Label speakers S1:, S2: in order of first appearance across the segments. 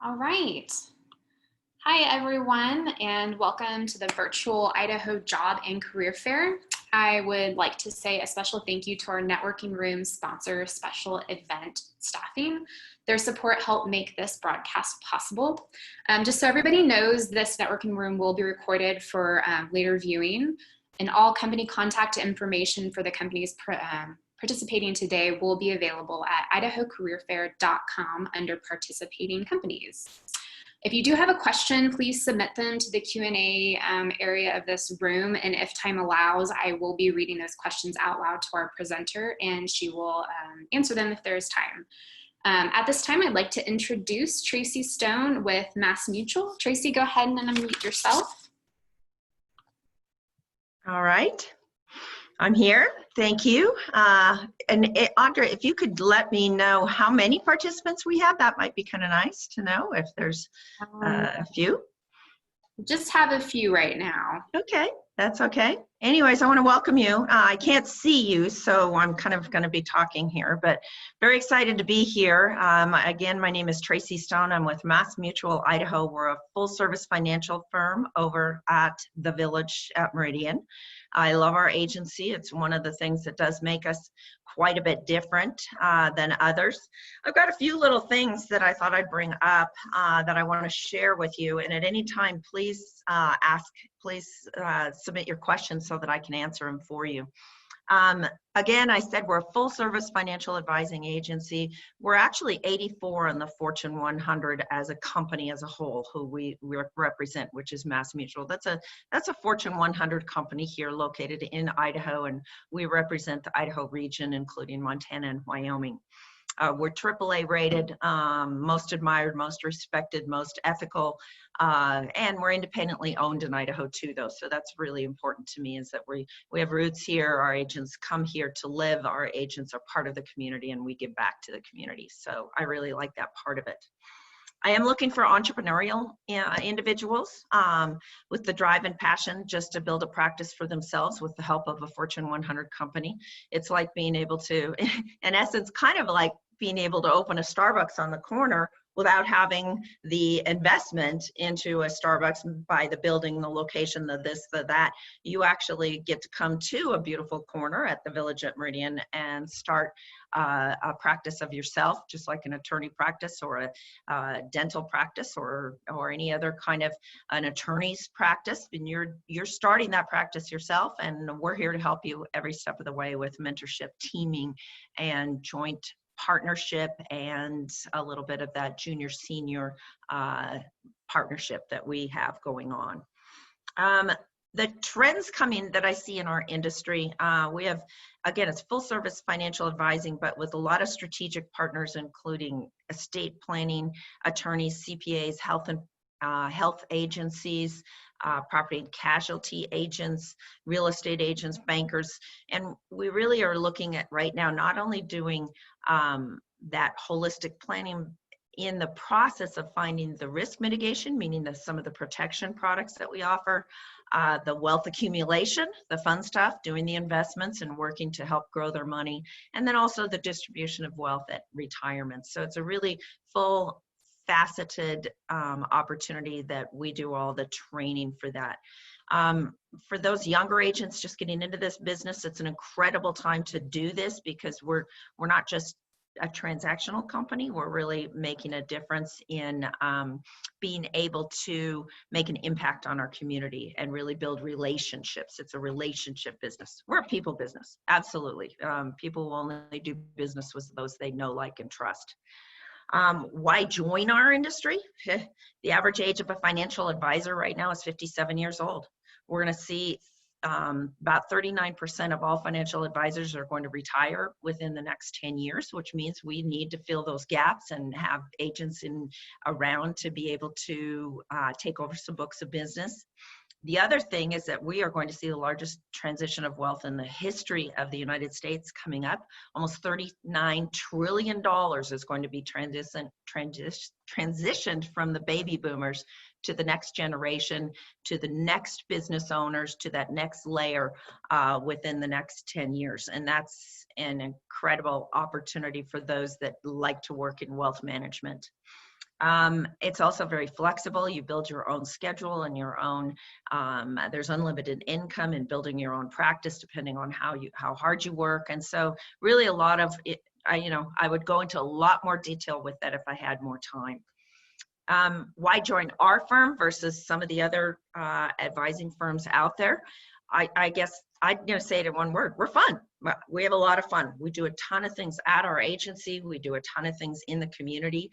S1: All right. Hi, everyone, and welcome to the virtual Idaho Job and Career Fair. I would like to say a special thank you to our networking room sponsor, Special Event Staffing. Their support helped make this broadcast possible. Just so everybody knows, this networking room will be recorded for later viewing, and all company contact information for the companies participating today will be available at idahocareerfair.com under participating companies. If you do have a question, please submit them to the Q&A area of this room, and if time allows, I will be reading those questions out loud to our presenter, and she will answer them if there's time. At this time, I'd like to introduce Tracy Stone with Mutual. Tracy, go ahead and unmute yourself.
S2: All right. I'm here. Thank you. Audra, if you could let me know how many participants we have, that might be kind of nice to know if there's a few.
S1: Just have a few right now.
S2: Okay, that's okay. Anyways, I want to welcome you. I can't see you, so I'm kind of going to be talking here, but very excited to be here. Again, my name is Tracy Stone. I'm with Mutual, Idaho. We're a full-service financial firm over at the Village at Meridian. I love our agency. It's one of the things that does make us quite a bit different than others. I've got a few little things that I thought I'd bring up that I want to share with you. And at any time, please submit your questions so that I can answer them for you. Again, I said we're a full service financial advising agency. We're actually 84 on the Fortune 100 as a company as a whole, who we represent, which is Mutual. That's a Fortune 100 company here located in Idaho, and we represent the Idaho region, including Montana and Wyoming. We're AAA rated, most admired, most respected, most ethical, and we're independently owned in Idaho too, though. So that's really important to me, is that we have roots here. Our agents come here to live. Our agents are part of the community, and we give back to the community. So I really like that part of it. I am looking for entrepreneurial individuals with the drive and passion just to build a practice for themselves with the help of a Fortune 100 company. It's like being able to, in essence, kind of like being able to open a Starbucks on the corner without having the investment into a Starbucks by the building, the location, the this, the that. You actually get to come to a beautiful corner at the Village at Meridian and start a practice of yourself, just like an attorney practice or a dental practice or any other kind of an attorney's practice. And you're starting that practice yourself, and we're here to help you every step of the way with mentorship, teaming, and joint partnership, and a little bit of that junior senior partnership that we have going on. The trends coming that I see in our industry, we have, again, it's full service financial advising, but with a lot of strategic partners, including estate planning, attorneys, CPAs, health agencies, property and casualty agents, real estate agents, bankers. And we really are looking at right now, not only doing that holistic planning in the process of finding the risk mitigation, meaning some of the protection products that we offer, the wealth accumulation, the fun stuff, doing the investments and working to help grow their money, and then also the distribution of wealth at retirement. So it's a really full faceted opportunity that we do all the training for that. For those younger agents just getting into this business, it's an incredible time to do this, because we're not just a transactional company. We're really making a difference in being able to make an impact on our community and really build relationships. It's a relationship business. We're a people business, absolutely. People will only do business with those they know, like, and trust. Why join our industry? The average age of a financial advisor right now is 57 years old. We're going to see about 39% of all financial advisors are going to retire within the next 10 years, which means we need to fill those gaps and have agents around to be able to take over some books of business. The other thing is that we are going to see the largest transition of wealth in the history of the United States coming up. Almost $39 trillion is going to be transitioned from the baby boomers to the next generation, to the next business owners, to that next layer within the next 10 years. And that's an incredible opportunity for those that like to work in wealth management. It's also very flexible. You build your own schedule and your own, there's unlimited income in building your own practice depending on how hard you work. And so really a lot of it, I would go into a lot more detail with that if I had more time. Why join our firm versus some of the other advising firms out there? I guess I'd say it in one word: we're fun. We have a lot of fun. We do a ton of things at our agency. We do a ton of things in the community.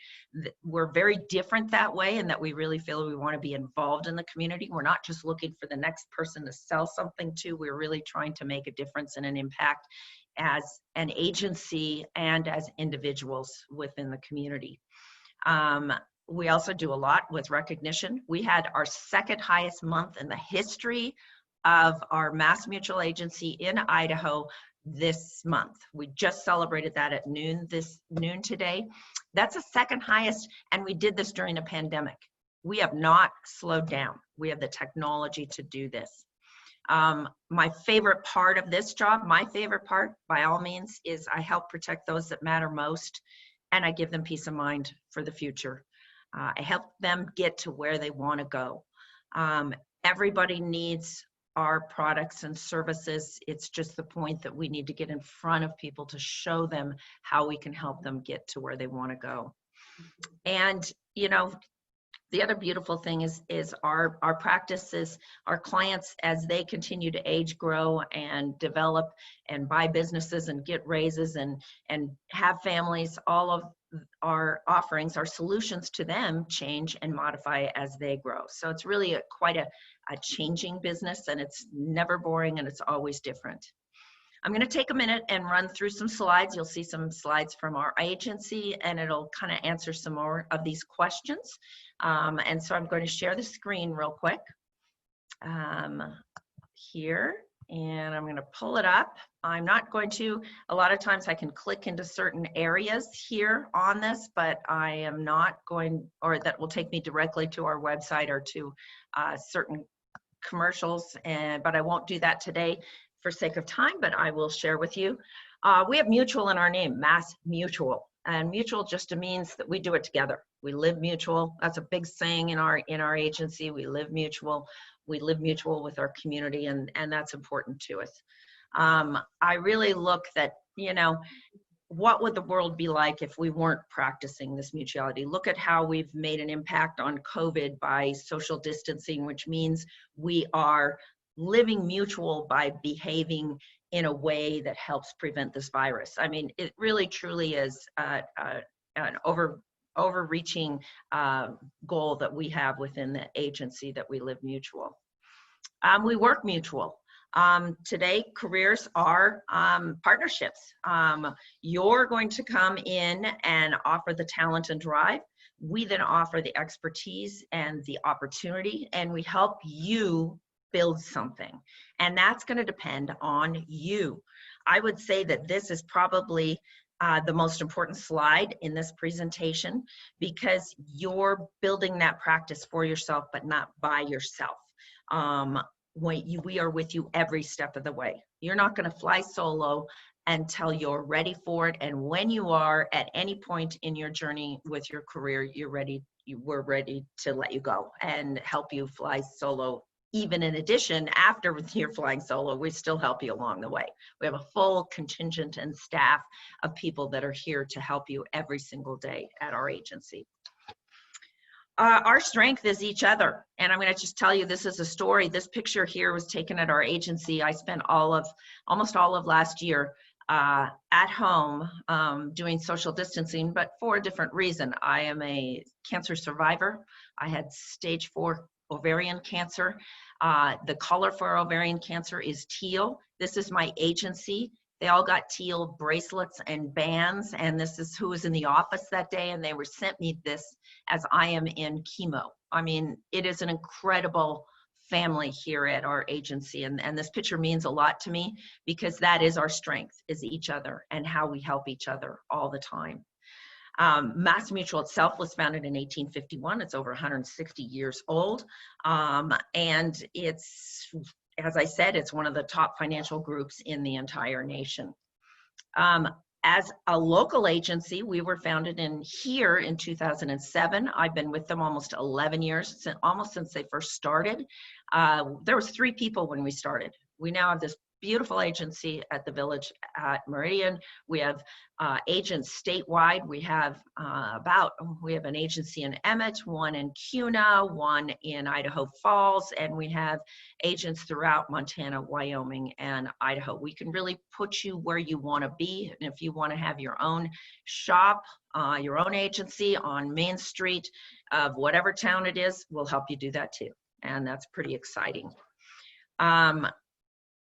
S2: We're very different that way, in that we really feel we want to be involved in the community. We're not just looking for the next person to sell something to. We're really trying to make a difference and an impact as an agency and as individuals within the community. We also do a lot with recognition. We had our second highest month in the history of our Mass Mutual agency in Idaho this month. We just celebrated that at noon today. That's the second highest, and we did this during a pandemic. We have not slowed down. We have the technology to do this. My favorite part of this job, my favorite part by all means, is I help protect those that matter most, and I give them peace of mind for the future. I help them get to where they want to go. Everybody needs our products and services. It's just the point that we need to get in front of people to show them how we can help them get to where they want to go. And, the other beautiful thing is our practices, our clients, as they continue to age, grow, and develop and buy businesses and get raises and have families, all of our offerings, our solutions to them change and modify as they grow. So it's really quite a changing business, and it's never boring, and it's always different. I'm going to take a minute and run through some slides. You'll see some slides from our agency, and it'll kind of answer some more of these questions. And so I'm going to share the screen real quick here, and I'm going to pull it up. I'm not going to, a lot of times I can click into certain areas here on this, but I am not going, or that will take me directly to our website or to certain commercials, but I won't do that today for sake of time, but I will share with you. We have mutual in our name, Mass Mutual, and mutual just means that we do it together. We live mutual. That's a big saying in our agency. We live mutual. We live mutual with our community, and that's important to us. I really look that, what would the world be like if we weren't practicing this mutuality? Look at how we've made an impact on COVID by social distancing, which means we are living mutual by behaving in a way that helps prevent this virus. I mean, it really truly is an overreaching goal that we have within the agency, that we live mutual. We work mutual. Today, careers are partnerships. You're going to come in and offer the talent and drive. We then offer the expertise and the opportunity, and we help you build something, and that's going to depend on you. I would say that this is probably the most important slide in this presentation, because you're building that practice for yourself, but not by yourself. We are with you every step of the way. You're not going to fly solo until you're ready for it, and when you are at any point in your journey with your career, we're ready to let you go and help you fly solo. Even in addition, after you're flying solo, we still help you along the way. We have a full contingent and staff of people that are here to help you every single day at our agency. Our strength is each other. And I'm going to just tell you, this is a story. This picture here was taken at our agency. I spent almost all of last year at home doing social distancing, but for a different reason. I am a cancer survivor. I had stage 4 ovarian cancer. The color for ovarian cancer is teal. This is my agency. They all got teal bracelets and bands, and this is who was in the office that day, and they sent me this as I am in chemo. I mean, it is an incredible family here at our agency, and this picture means a lot to me, because that is our strength, is each other and how we help each other all the time. Mass Mutual itself was founded in 1851. It's over 160 years old. And it's, as I said, it's one of the top financial groups in the entire nation. As a local agency, we were founded here in 2007. I've been with them almost 11 years, almost since they first started. There was 3 people when we started. We now have this beautiful agency at the Village at Meridian. We have agents statewide. We have an agency in Emmett, one in Kuna, one in Idaho Falls, and we have agents throughout Montana, Wyoming, and Idaho. We can really put you where you want to be. And if you want to have your own shop, your own agency on Main Street of whatever town it is, we'll help you do that too. And that's pretty exciting.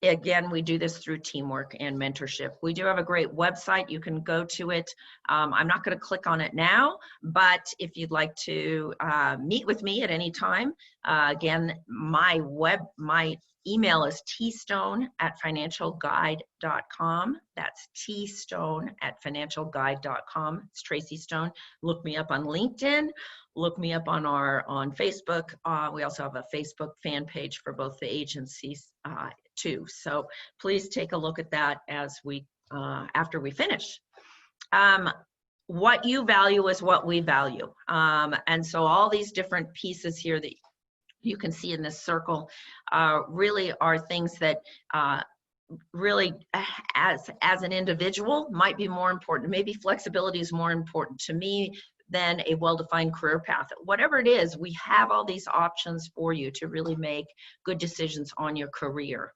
S2: Again, we do this through teamwork and mentorship. We do have a great website. You can go to it. I'm not going to click on it now, but if you'd like to meet with me at any time, again, my email is tstone@financialguide.com. That's tstone@financialguide.com. It's Tracy Stone. Look me up on LinkedIn. Look me up on Facebook. We also have a Facebook fan page for both the agencies too. So please take a look at that as after we finish. What you value is what we value. And so all these different pieces here that you can see in this circle really are things that really as an individual might be more important. Maybe flexibility is more important to me than a well-defined career path. Whatever it is, we have all these options for you to really make good decisions on your career.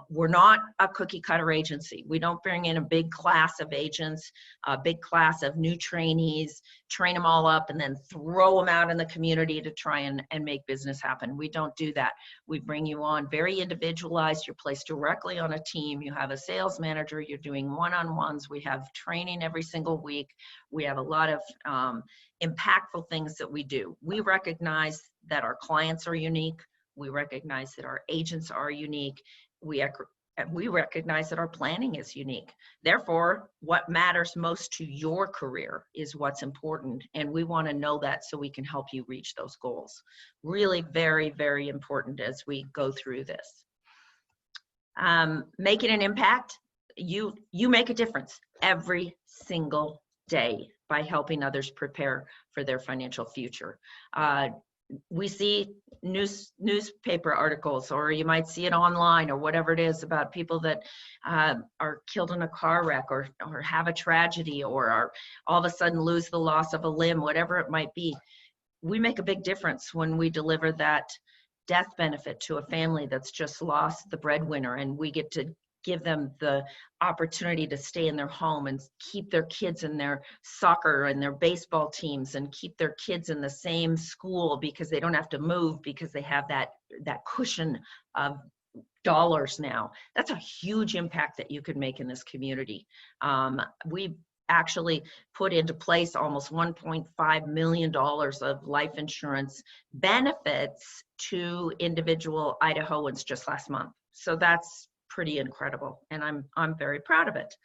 S2: We're not a cookie cutter agency. We don't bring in a big class of agents, a big class of new trainees, train them all up, and then throw them out in the community to try and make business happen. We don't do that. We bring you on very individualized. You're placed directly on a team. You have a sales manager. You're doing one-on-ones. We have training every single week. We have a lot of impactful things that we do. We recognize that our clients are unique. We recognize that our agents are unique. We recognize that our planning is unique. Therefore, what matters most to your career is what's important. And we want to know that so we can help you reach those goals. Really very, very important as we go through this. Making an impact, you make a difference every single day by helping others prepare for their financial future. We see newspaper articles, or you might see it online, or whatever it is, about people that are killed in a car wreck, or have a tragedy, or are all of a sudden lose the loss of a limb, whatever it might be. We make a big difference when we deliver that death benefit to a family that's just lost the breadwinner, and we get to give them the opportunity to stay in their home and keep their kids in their soccer and their baseball teams, and keep their kids in the same school because they don't have to move, because they have that cushion of dollars now. That's a huge impact that you could make in this community. We actually put into place almost $1.5 million of life insurance benefits to individual Idahoans just last month. So that's pretty incredible, and I'm very proud of it.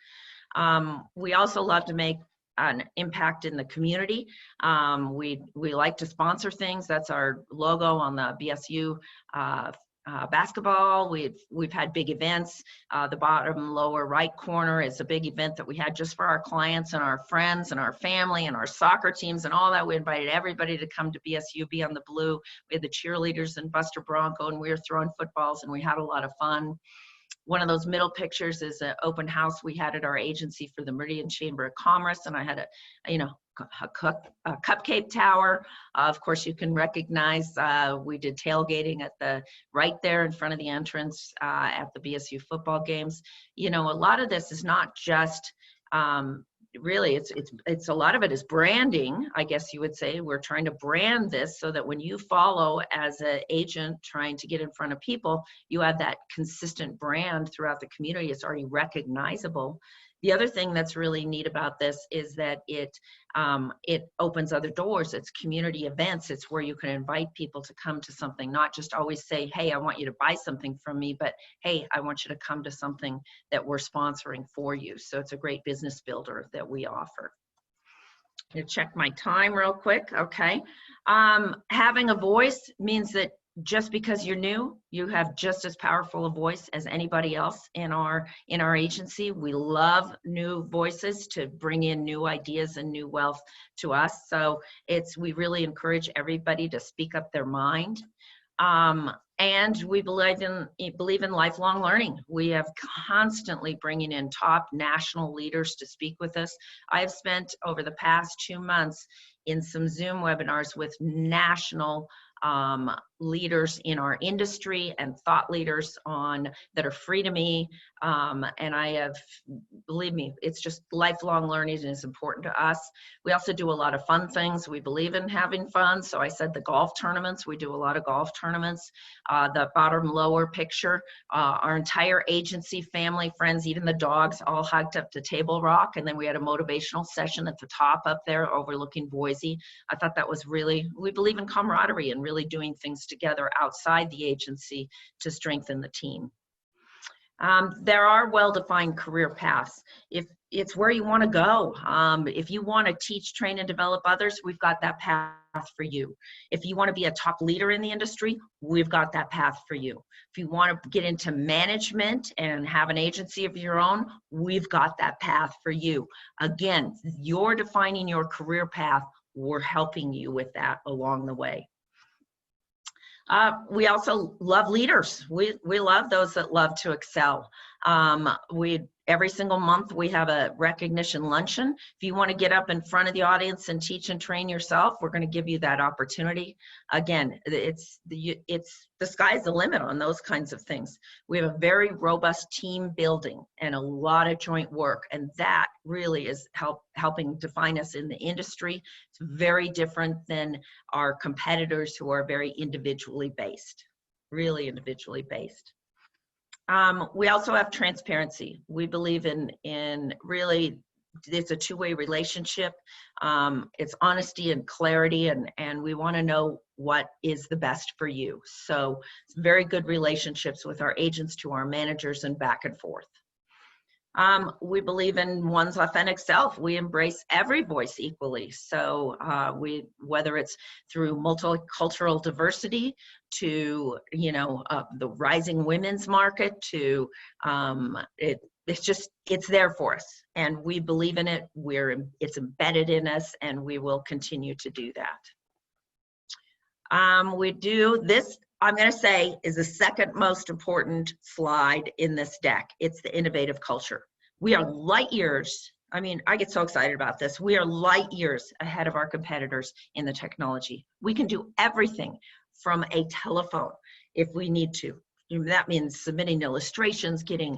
S2: We also love to make an impact in the community. We like to sponsor things. That's our logo on the BSU basketball. We've had big events. The bottom lower right corner is a big event that we had just for our clients and our friends and our family and our soccer teams and all that. We invited everybody to come to BSU, be on the blue. We had the cheerleaders and Buster Bronco, and we were throwing footballs, and we had a lot of fun. One of those middle pictures is an open house we had at our agency for the Meridian Chamber of Commerce, and I had a cupcake tower. Of course, you can recognize we did tailgating right there in front of the entrance at the BSU football games. A lot of this is not just really, it's a lot of it is branding, I guess you would say. We're trying to brand this so that when you follow as an agent trying to get in front of people, you have that consistent brand throughout the community. It's already recognizable. The other thing that's really neat about this is that it opens other doors. It's community events. It's where you can invite people to come to something, not just always say, hey, I want you to buy something from me, but hey, I want you to come to something that we're sponsoring for you. So it's a great business builder that we offer. I'm gonna check my time real quick. Okay. Having a voice means that just because you're new, you have just as powerful a voice as anybody else in our agency. We love new voices to bring in new ideas and new wealth to us. So we really encourage everybody to speak up their mind. And we believe in lifelong learning. We have constantly bringing in top national leaders to speak with us. I have spent over the past 2 months in some Zoom webinars with national leaders in our industry and thought leaders that are free to me. And I have, believe me, it's just lifelong learning and it's important to us. We also do a lot of fun things. We believe in having fun. So I said the golf tournaments, we do a lot of golf tournaments. The bottom lower picture, our entire agency, family, friends, even the dogs all hugged up to Table Rock. And then we had a motivational session at the top up there overlooking Boise. I thought that was really, we believe in camaraderie and really doing things together outside the agency to strengthen the team. There are well-defined career paths. If it's where you want to go, if you want to teach, train, and develop others, we've got that path for you. If you want to be a top leader in the industry, we've got that path for you. If you want to get into management and have an agency of your own, we've got that path for you. Again, you're defining your career path. We're helping you with that along the way. We also love leaders. We love those that love to excel. Every single month we have a recognition luncheon. If you want to get up in front of the audience and teach and train yourself, we're going to give you that opportunity. Again, it's the sky's the limit on those kinds of things. We have a very robust team building and a lot of joint work, and that really is helping define us in the industry. It's very different than our competitors who are very individually based, really individually based. We also have transparency. We believe in really, it's a two-way relationship. It's honesty and clarity, and we want to know what is the best for you. So it's very good relationships with our agents to our managers and back and forth. We believe in one's authentic self. We embrace every voice equally. So whether it's through multicultural diversity to, the rising women's market to, it's there for us and we believe in it. It's embedded in us and we will continue to do that. We do this, I'm going to say, is the second most important slide in this deck. It's the innovative culture. We are light years. I mean, I get so excited about this. We are light years ahead of our competitors in the technology. We can do everything from a telephone if we need to. That means submitting illustrations, getting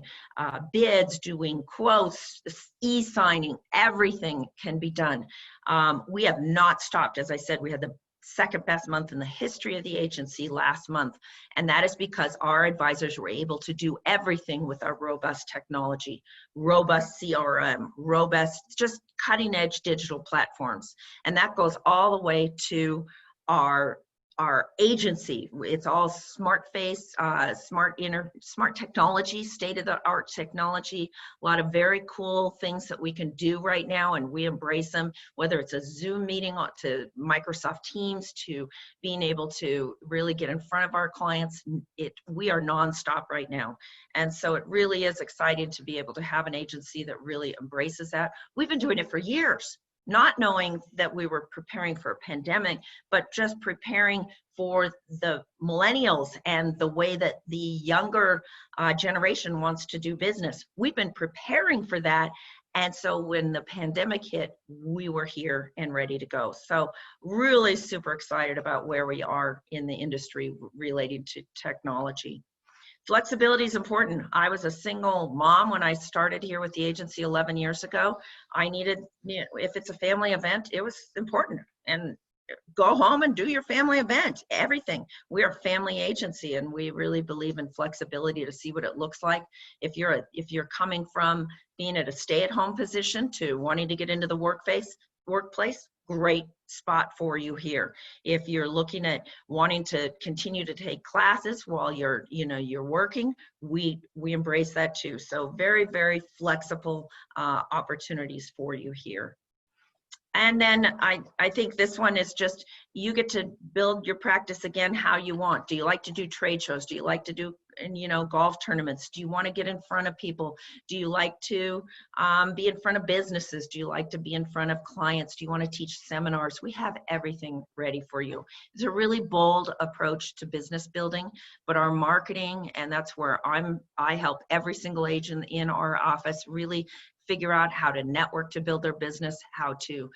S2: bids, doing quotes, e-signing, everything can be done. We have not stopped. As I said, we had the second best month in the history of the agency last month. And that is because our advisors were able to do everything with our robust technology, robust CRM, robust, just cutting edge digital platforms. And that goes all the way to our agency. It's all smart face, smart technology, state-of-the-art technology, a lot of very cool things that we can do right now, and we embrace them, whether it's a Zoom meeting to Microsoft Teams to being able to really get in front of our clients. We are nonstop right now. And so it really is exciting to be able to have an agency that really embraces that. We've been doing it for years, not knowing that we were preparing for a pandemic, but just preparing for the millennials and the way that the younger generation wants to do business. We've been preparing for that. And so when the pandemic hit, we were here and ready to go. So really super excited about where we are in the industry relating to technology. Flexibility is important. I was a single mom when I started here with the agency 11 years ago. I needed, if it's a family event, it was important. And go home and do your family event, everything. We are a family agency and we really believe in flexibility to see what it looks like. If you're coming from being at a stay-at-home position to wanting to get into the workplace, great spot for you here. If you're looking at wanting to continue to take classes while you're working, we embrace that too. So very, very flexible opportunities for you here. And then I think this one is just, you get to build your practice again how you want. Do you like to do trade shows? Do you like to do, golf tournaments? Do you want to get in front of people? Do you like to be in front of businesses? Do you like to be in front of clients? Do you want to teach seminars? We have everything ready for you. It's a really bold approach to business building, but our marketing, and that's where I help every single agent in our office really figure out how to network to build their business, how to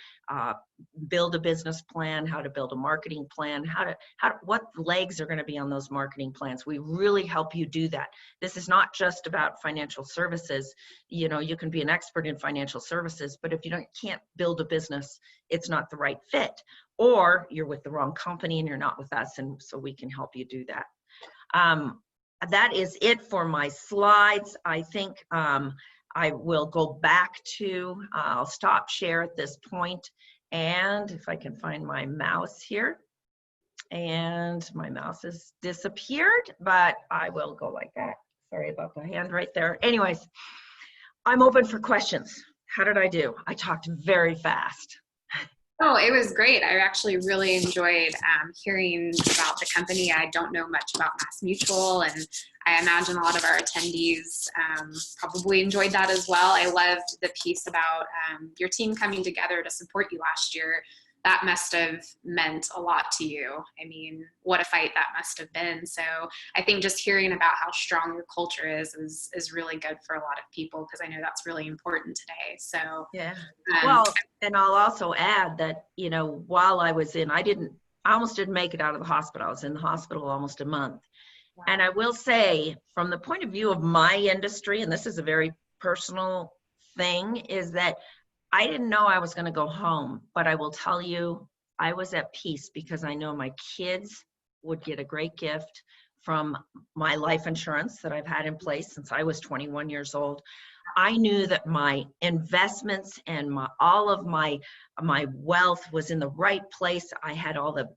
S2: build a business plan, how to build a marketing plan, what legs are going to be on those marketing plans. We really help you do that. This is not just about financial services. You can be an expert in financial services, but if you can't build a business, it's not the right fit, or you're with the wrong company and you're not with us, and so we can help you do that. That is it for my slides. I think I will go back to, I'll stop share at this point, and if I can find my mouse here, and my mouse has disappeared, but I will go like that. Sorry about the hand right there. Anyways, I'm open for questions. How did I do? I talked very fast.
S1: Oh, it was great. I actually really enjoyed hearing about the company. I don't know much about Mass Mutual, and I imagine a lot of our attendees probably enjoyed that as well. I loved the piece about your team coming together to support you last year. That must have meant a lot to you. I mean, what a fight that must have been. So I think just hearing about how strong your culture is really good for a lot of people, because I know that's really important today. So
S2: yeah. Well, and I'll also add that, while I was I almost didn't make it out of the hospital. I was in the hospital almost a month. Wow. And I will say, from the point of view of my industry, and this is a very personal thing, is that I didn't know I was going to go home, but I will tell you, I was at peace, because I know my kids would get a great gift from my life insurance that I've had in place since I was 21 years old. I knew that my investments and all of my wealth was in the right place. I had all the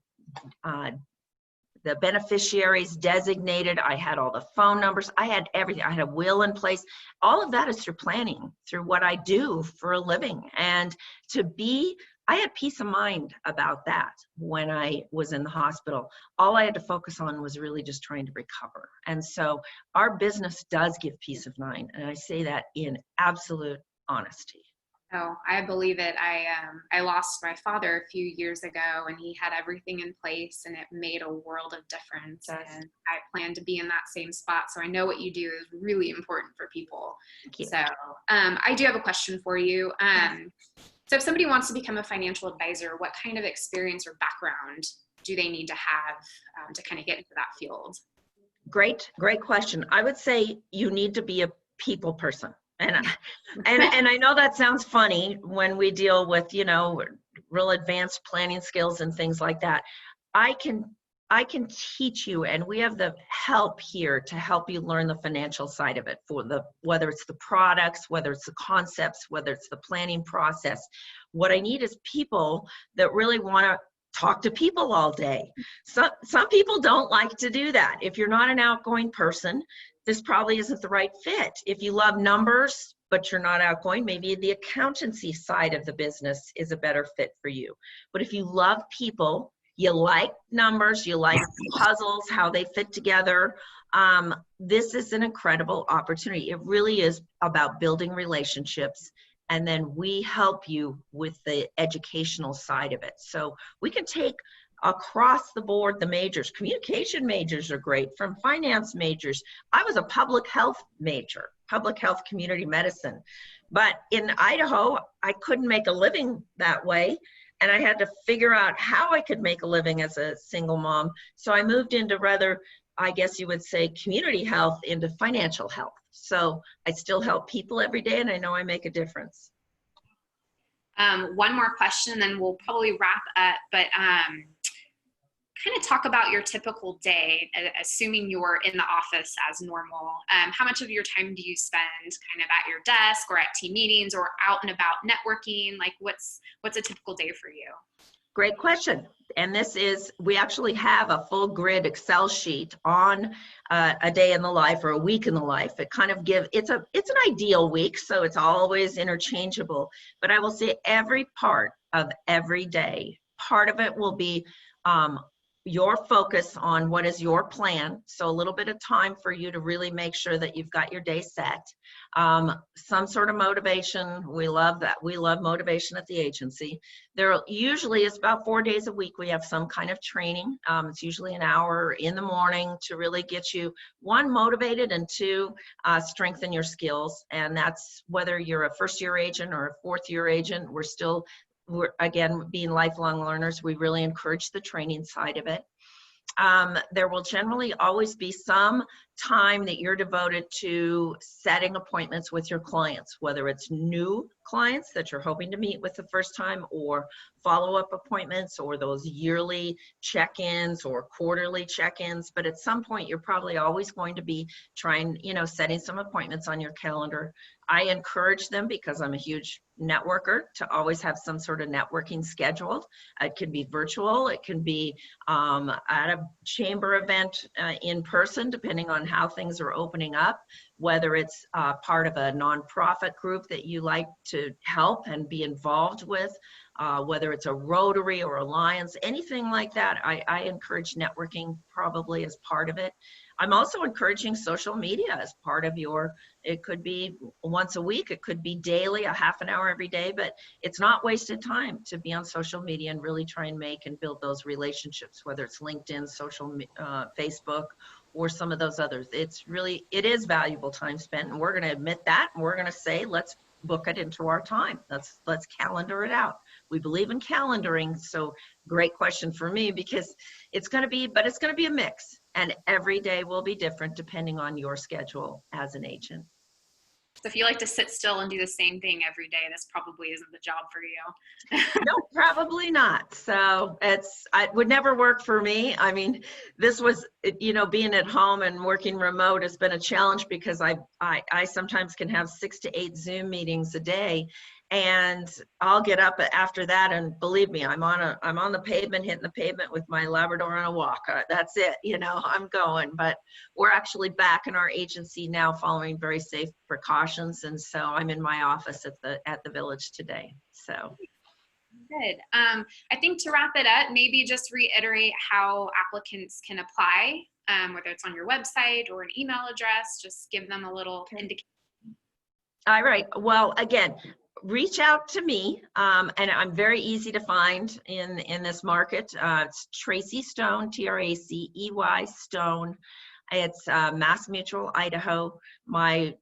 S2: beneficiaries designated. I had all the phone numbers. I had everything. I had a will in place. All of that is through planning, through what I do for a living. And I had peace of mind about that when I was in the hospital. All I had to focus on was really just trying to recover. And so our business does give peace of mind. And I say that in absolute honesty.
S1: Oh, I believe it. I lost my father a few years ago, and he had everything in place, and it made a world of difference. And I plan to be in that same spot. So I know what you do is really important for people. So I do have a question for you. So if somebody wants to become a financial advisor, what kind of experience or background do they need to have to kind of get into that field?
S2: Great question. I would say you need to be a people person. And I know that sounds funny when we deal with, real advanced planning skills and things like that. I can teach you, and we have the help here to help you learn the financial side of it, whether it's the products, whether it's the concepts, whether it's the planning process. What I need is people that really want to talk to people all day. Some people don't like to do that. If you're not an outgoing person, this probably isn't the right fit. If you love numbers, but you're not outgoing, maybe the accountancy side of the business is a better fit for you. But if you love people, you like numbers, you like puzzles, how they fit together, this is an incredible opportunity. It really is about building relationships, and then we help you with the educational side of it. So we can take across the board the majors. Communication majors are great, from finance majors. I was a public health major, public health community medicine. But in Idaho, I couldn't make a living that way. And I had to figure out how I could make a living as a single mom. So I moved into rather, I guess you would say, community health into financial health. So I still help people every day, and I know I make a difference.
S1: One more question, then we'll probably wrap up. But kind of talk about your typical day, assuming you're in the office as normal. How much of your time do you spend kind of at your desk or at team meetings or out and about networking? Like what's a typical day for you?
S2: Great question. And we actually have a full grid Excel sheet on a day in the life or a week in the life. It kind of it's an ideal week, so it's always interchangeable. But I will say every part of every day. Part of it will be your focus on what is your plan. So a little bit of time for you to really make sure that you've got your day set. Some sort of motivation. We love that. We love motivation at the agency. There usually is about 4 days a week. We have some kind of training. It's usually an hour in the morning to really get you, one, motivated, and two, strengthen your skills. And that's whether you're a first-year agent or a fourth-year agent. We're again, being lifelong learners, we really encourage the training side of it. There will generally always be some time that you're devoted to setting appointments with your clients, whether it's new clients that you're hoping to meet with the first time, or follow-up appointments, or those yearly check-ins or quarterly check-ins. But at some point, you're probably always going to be trying, setting some appointments on your calendar. I encourage them, because I'm a huge networker, to always have some sort of networking scheduled. It can be virtual, it can be at a chamber event in person, depending on how things are opening up, whether it's part of a nonprofit group that you like to help and be involved with, whether it's a Rotary or Alliance, anything like that. I encourage networking probably as part of it. I'm also encouraging social media as part of it could be once a week, it could be daily, a half an hour every day, but it's not wasted time to be on social media and really try and make and build those relationships, whether it's LinkedIn, Facebook, or some of those others. It is valuable time spent, and we're going to admit that, and we're going to say, let's book it into our time. Let's calendar it out. We believe in calendaring, so great question for me, because it's going to be a mix, and every day will be different depending on your schedule as an agent.
S1: So if you like to sit still and do the same thing every day, this probably isn't the job for you.
S2: No, probably not. So it would never work for me. I mean, this was, being at home and working remote has been a challenge, because I sometimes can have 6 to 8 Zoom meetings a day, and I'll get up after that, and believe me, I'm on the pavement, hitting the pavement with my Labrador on a walk. That's it, I'm going. But we're actually back in our agency now, following very safe precautions, and so I'm in my office at the village today. So.
S1: Good. I think to wrap it up, maybe just reiterate how applicants can apply, whether it's on your website or an email address. Just give them a little indication.
S2: All right. Well, again, reach out to me, and I'm very easy to find in this market. It's Tracy Stone, Tracey Stone. It's Mass Mutual, Idaho. My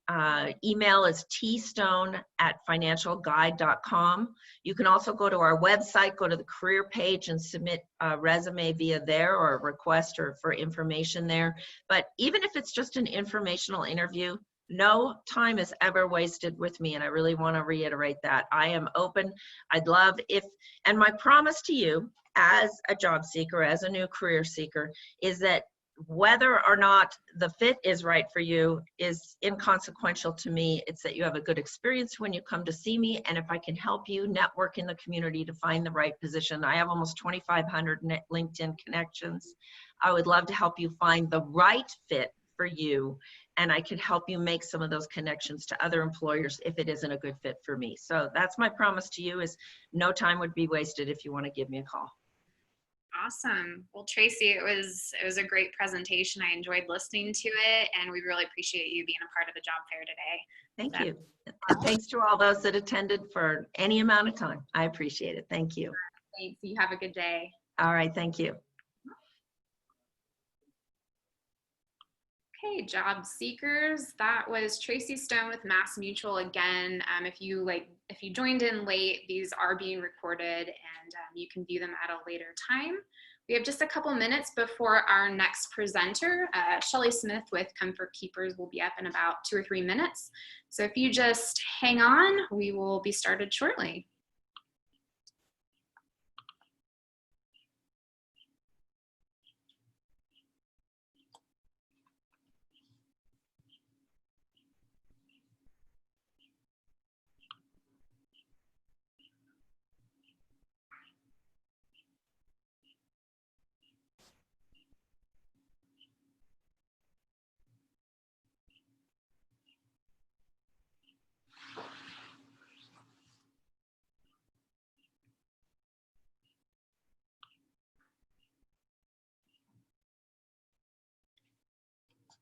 S2: email is tstone@financialguide.com. You can also go to our website, go to the career page, and submit a resume via there, or a request or for information there. But even if it's just an informational interview, no time is ever wasted with me, and I really want to reiterate that. I am open. And my promise to you as a job seeker, as a new career seeker, is that whether or not the fit is right for you is inconsequential to me. It's that you have a good experience when you come to see me, and if I can help you network in the community to find the right position. I have almost 2,500 LinkedIn connections. I would love to help you find the right fit for you, and I can help you make some of those connections to other employers if it isn't a good fit for me. So that's my promise to you, is no time would be wasted if you want to give me a call.
S1: Awesome. Well, Tracy, it was a great presentation. I enjoyed listening to it, and we really appreciate you being a part of the job fair today.
S2: Thank you. And thanks to all those that attended for any amount of time. I appreciate it. Thank you.
S1: Thanks. You have a good day.
S2: All right. Thank you.
S1: Okay, job seekers. That was Tracy Stone with Mass Mutual again. If you joined in late, these are being recorded, and you can view them at a later time. We have just a couple minutes before our next presenter. Shelly Smith with Comfort Keepers will be up in about 2 or 3 minutes. So if you just hang on, we will be started shortly.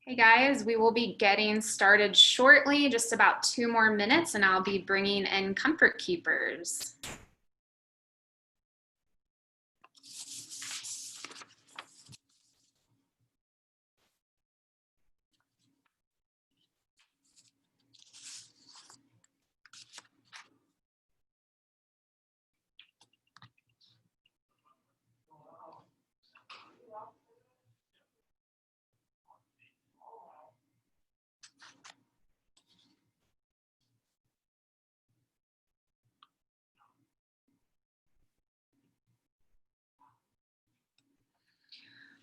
S1: Hey guys, we will be getting started shortly, just about 2 more minutes, and I'll be bringing in Comfort Keepers.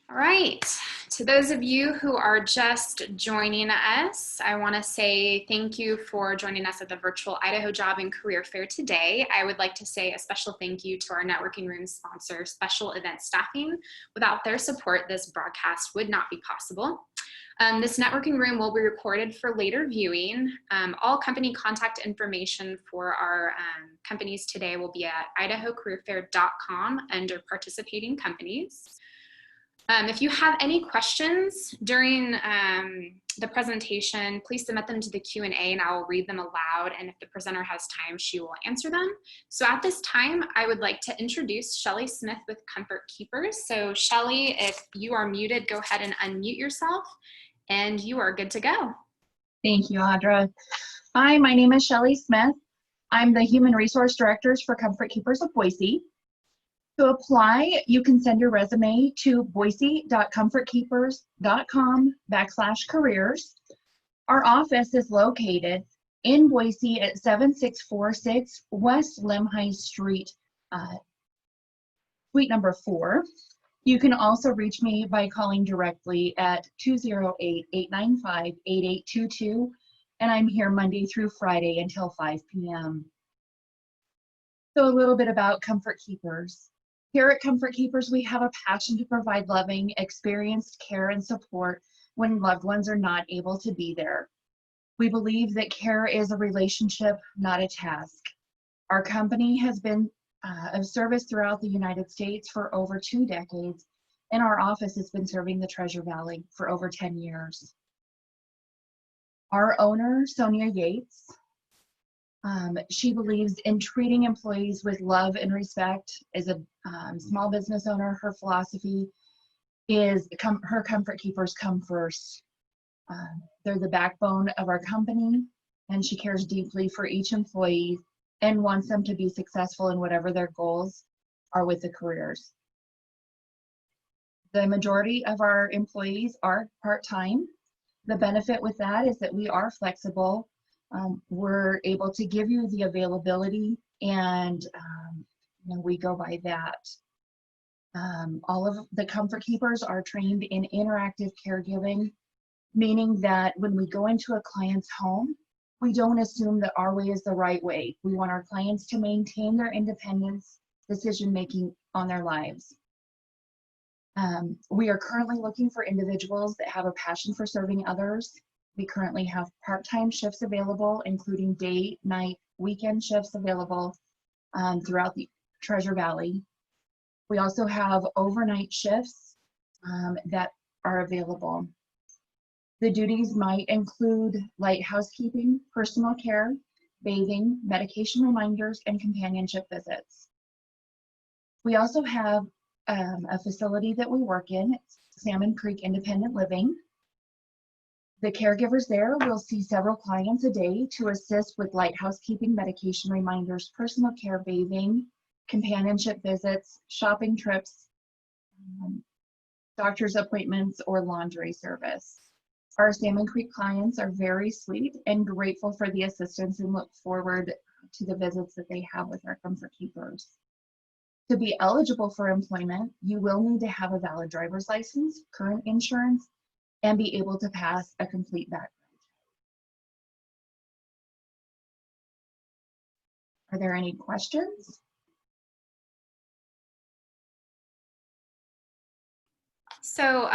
S1: All right, to those of you who are just joining us, I want to say thank you for joining us at the virtual Idaho Job and Career Fair today. I would like to say a special thank you to our networking room sponsor, Special Event Staffing. Without their support, this broadcast would not be possible. This networking room will be recorded for later viewing. All company contact information for our companies today will be at idahocareerfair.com under participating companies. If you have any questions during the presentation, please submit them to the Q&A and I will read them aloud, and if the presenter has time, she will answer them. So at this time, I would like to introduce Shelly Smith with Comfort Keepers. So Shelly, if you are muted, go ahead and unmute yourself and you are good to go.
S3: Thank you, Audra. Hi, my name is Shelly Smith. I'm the Human Resource Director for Comfort Keepers of Boise. To apply, you can send your resume to boise.comfortkeepers.com/careers. Our office is located in Boise at 7646 West Lemhi Street, suite number 4. You can also reach me by calling directly at 208-895-8822, and I'm here Monday through Friday until 5 p.m. So a little bit about Comfort Keepers. Here at Comfort Keepers, we have a passion to provide loving, experienced care and support when loved ones are not able to be there. We believe that care is a relationship, not a task. Our company has been of service throughout the United States for over 2 decades, and our office has been serving the Treasure Valley for over 10 years. Our owner, Sonia Yates, she believes in treating employees with love and respect. As a small business owner, her philosophy is her Comfort Keepers come first. They're the backbone of our company, and she cares deeply for each employee and wants them to be successful in whatever their goals are with the careers. The majority of our employees are part-time. The benefit with that is that we are flexible. We're able to give you the availability, and we go by that. All of the Comfort Keepers are trained in interactive caregiving, meaning that when we go into a client's home, we don't assume that our way is the right way. We want our clients to maintain their independence, decision-making on their lives. We are currently looking for individuals that have a passion for serving others. We currently have part-time shifts available, including day, night, weekend shifts available throughout the Treasure Valley. We also have overnight shifts that are available. The duties might include light housekeeping, personal care, bathing, medication reminders, and companionship visits. We also have a facility that we work in. It's Salmon Creek Independent Living. The caregivers there will see several clients a day to assist with light housekeeping, medication reminders, personal care, bathing, companionship visits, shopping trips, doctor's appointments, or laundry service. Our Salmon Creek clients are very sweet and grateful for the assistance and look forward to the visits that they have with our Comfort Keepers. To be eligible for employment, you will need to have a valid driver's license, current insurance, and be able to pass a complete background check. Are there any questions?
S1: So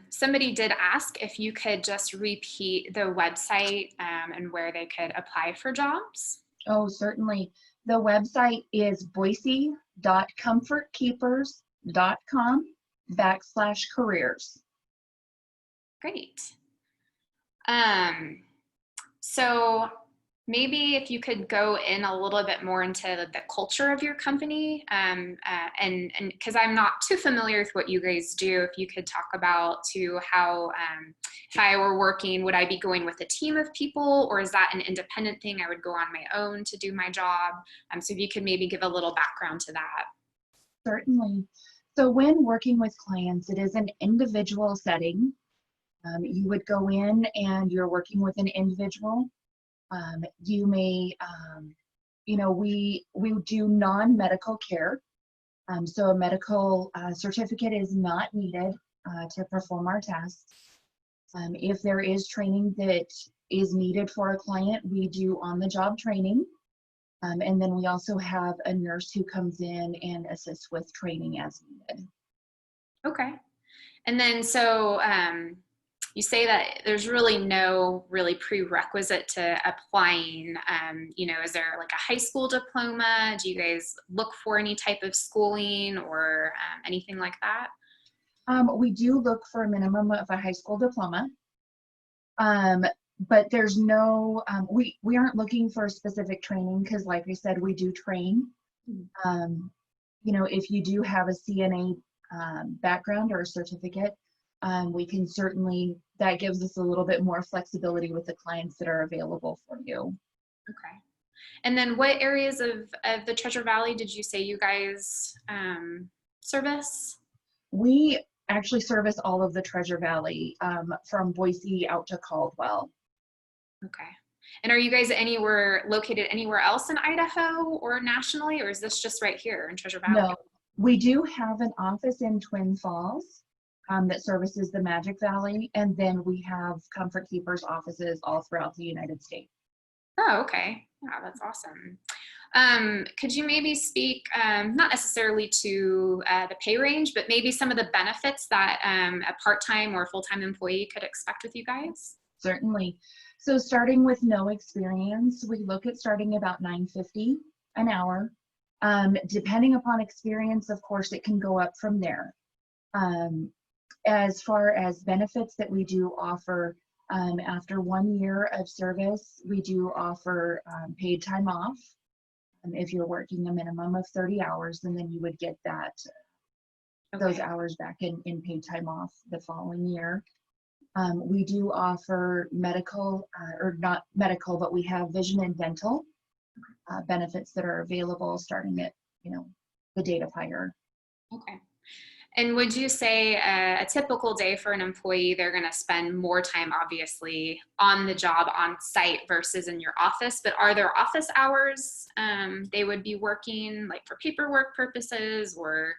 S1: somebody did ask if you could just repeat the website and where they could apply for jobs.
S3: Oh, certainly. The website is boise.comfortkeepers.com/careers.
S1: Great. Um, so maybe if you could go in a little bit more into the culture of your company, and because I'm not too familiar with what you guys do, if you could talk about to how, if I were working, would I be going with a team of people, or is that an independent thing? I would go on my own to do my job. So if you could maybe give a little background to that.
S3: Certainly. So when working with clients, it is an individual setting. You would go in and you're working with an individual. You may, we do non-medical care. So a medical certificate is not needed to perform our tests. If there is training that is needed for a client, we do on-the-job training. And then we also have a nurse who comes in and assists with training as needed.
S1: Okay. And then so you say that there's really no really prerequisite to applying. Is there like a high school diploma? Do you guys look for any type of schooling or anything like that?
S3: We do look for a minimum of a high school diploma. But there's no, we aren't looking for specific training because like I said, we do train. If you do have a CNA background or a certificate, we can certainly, that gives us a little bit more flexibility with the clients that are available for you.
S1: Okay. And then what areas of the Treasure Valley did you say you guys service?
S3: We actually service all of the Treasure Valley, from Boise out to Caldwell.
S1: Okay. And are you guys located anywhere else in Idaho or nationally, or is this just right here in Treasure Valley?
S3: No, we do have an office in Twin Falls that services the Magic Valley, and then we have Comfort Keepers offices all throughout the United States.
S1: Oh, okay. Yeah, that's awesome. Could you maybe speak, not necessarily to the pay range, but maybe some of the benefits that a part-time or full-time employee could expect with you guys?
S3: Certainly. So starting with no experience, we look at starting about $9.50 an hour. Depending upon experience, of course, it can go up from there. As far as benefits that we do offer, after 1 year of service, we do offer paid time off. If you're working a minimum of 30 hours, and then you would get those hours back in paid time off the following year. We do offer medical, or not medical, but we have vision and dental benefits that are available starting at, the date of hire.
S1: Okay. And would you say a typical day for an employee, they're going to spend more time, obviously, on the job, on site versus in your office, but are there office hours they would be working, like for paperwork purposes or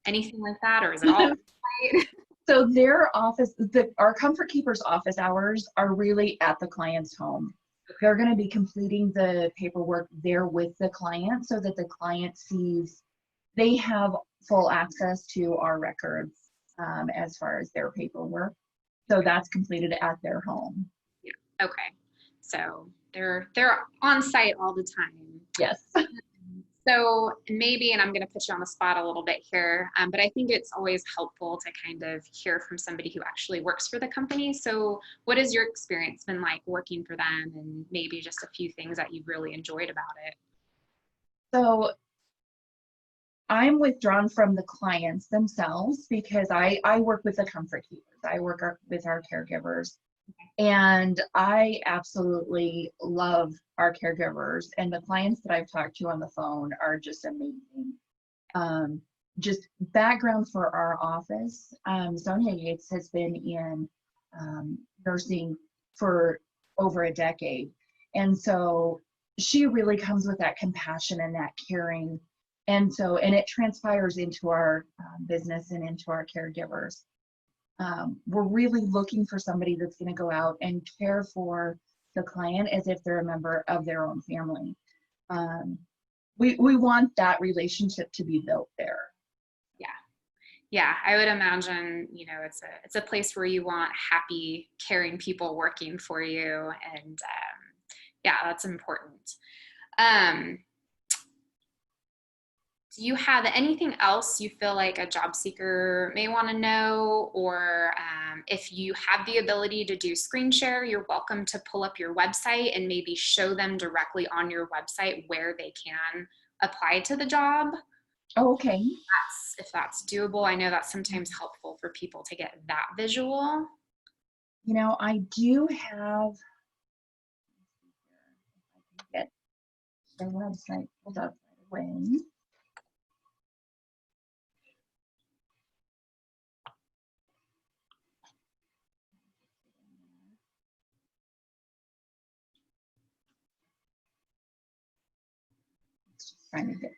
S1: anything like that, or is it all site?
S3: So their office, our Comfort Keepers office hours are really at the client's home. They're going to be completing the paperwork there with the client so that the client sees they have full access to our records as far as their paperwork. So that's completed at their home.
S1: Yeah. Okay. So they're on site all the time.
S3: Yes.
S1: So maybe, and I'm going to put you on the spot a little bit here, but I think it's always helpful to kind of hear from somebody who actually works for the company. So what has your experience been like working for them, and maybe just a few things that you've really enjoyed about it?
S3: So I'm withdrawn from the clients themselves because I work with the Comfort Keepers. I work with our caregivers. And I absolutely love our caregivers, and the clients that I've talked to on the phone are just amazing. Just background for our office, Sonia Yates has been in nursing for over a decade. And so she really comes with that compassion and that caring. And it transpires into our business and into our caregivers. We're really looking for somebody that's going to go out and care for the client as if they're a member of their own family. We want that relationship to be built there.
S1: Yeah, I would imagine, it's a place where you want happy, caring people working for you, and yeah, that's important. Do you have anything else you feel like a job seeker may want to know? Or if you have the ability to do screen share, you're welcome to pull up your website and maybe show them directly on your website where they can apply to the job.
S3: Oh, okay.
S1: If that's doable. I know that's sometimes helpful for people to get that visual.
S3: You know, I do have, if I can get the website pulled up right away. It's just trying to get.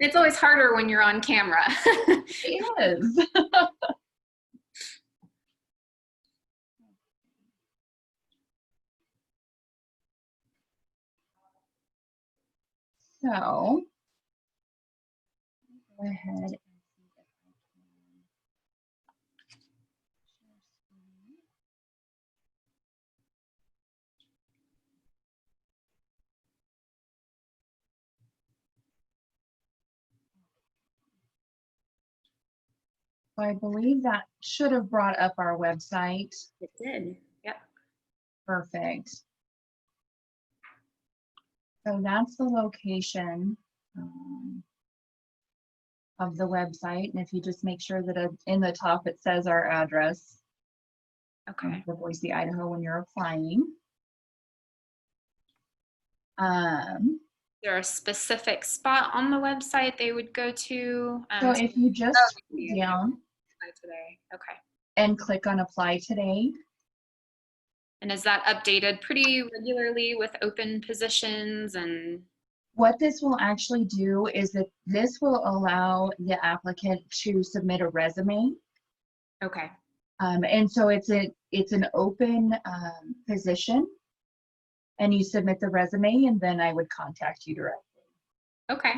S1: It's always harder when you're on camera.
S3: It is. So, go ahead and see if I can share screen. So I believe that should have brought up our website.
S1: It did. Yep.
S3: Perfect. So that's the location of the website. And if you just make sure that in the top it says our address for Boise, Idaho when you're applying.
S1: Is there a specific spot on the website they would go to?
S3: So if you just go down
S1: today. Okay.
S3: and click on apply today.
S1: And is that updated pretty regularly with open positions? And
S3: what this will actually do is that this will allow the applicant to submit a resume.
S1: okay.
S3: And so it's an open position, and you submit the resume, and then I would contact you directly.
S1: Okay.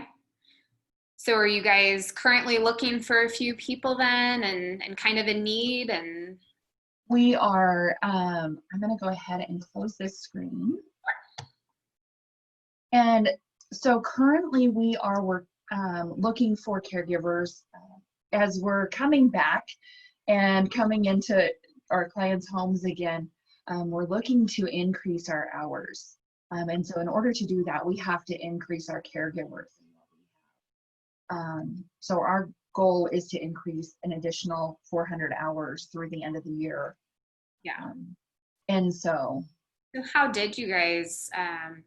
S1: So are you guys currently looking for a few people then, and kind of in need? And
S3: we are, I'm going to go ahead and close this screen. And so currently we are looking for caregivers as we're coming back and coming into our clients' homes again. We're looking to increase our hours. And so in order to do that, we have to increase our caregivers. So our goal is to increase an additional 400 hours through the end of the year.
S1: yeah.
S3: And so
S1: how did you guys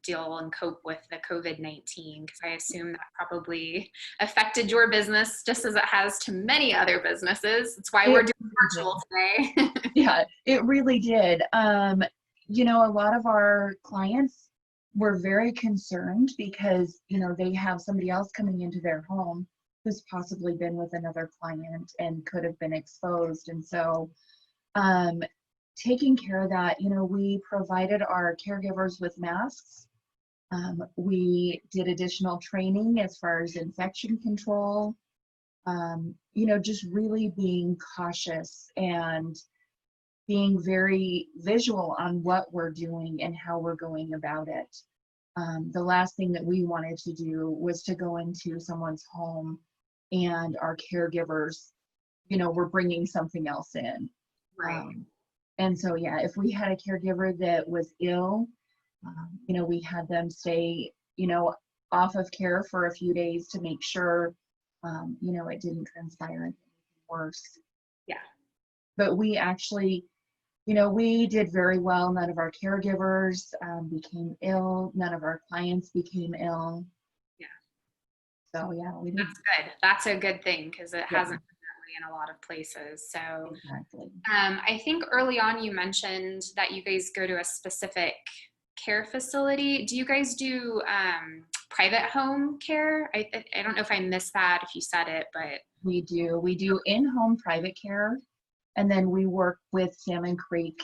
S1: deal and cope with the COVID-19? Because I assume that probably affected your business just as it has to many other businesses. That's why we're doing virtual today.
S3: Yeah, it really did. You know, a lot of our clients were very concerned because, you know, they have somebody else coming into their home who's possibly been with another client and could have been exposed. And so taking care of that, you know, we provided our caregivers with masks. We did additional training as far as infection control, you know, just really being cautious and being very visual on what we're doing and how we're going about it. The last thing that we wanted to do was to go into someone's home and our caregivers, you know, were bringing something else in.
S1: Right.
S3: And so, yeah, if we had a caregiver that was ill, you know, we had them stay, you know, off of care for a few days to make sure, you know, it didn't transpire anything worse.
S1: Yeah.
S3: But we actually, you know, we did very well. None of our caregivers became ill. None of our clients became ill.
S1: Yeah.
S3: So, yeah, we did.
S1: That's good. That's a good thing because it hasn't been that way in a lot of places. So
S3: exactly.
S1: I think early on you mentioned that you guys go to a specific care facility. Do you guys do private home care? I don't know if I missed that, if you said it, but
S3: we do in-home private care, and then we work with Salmon Creek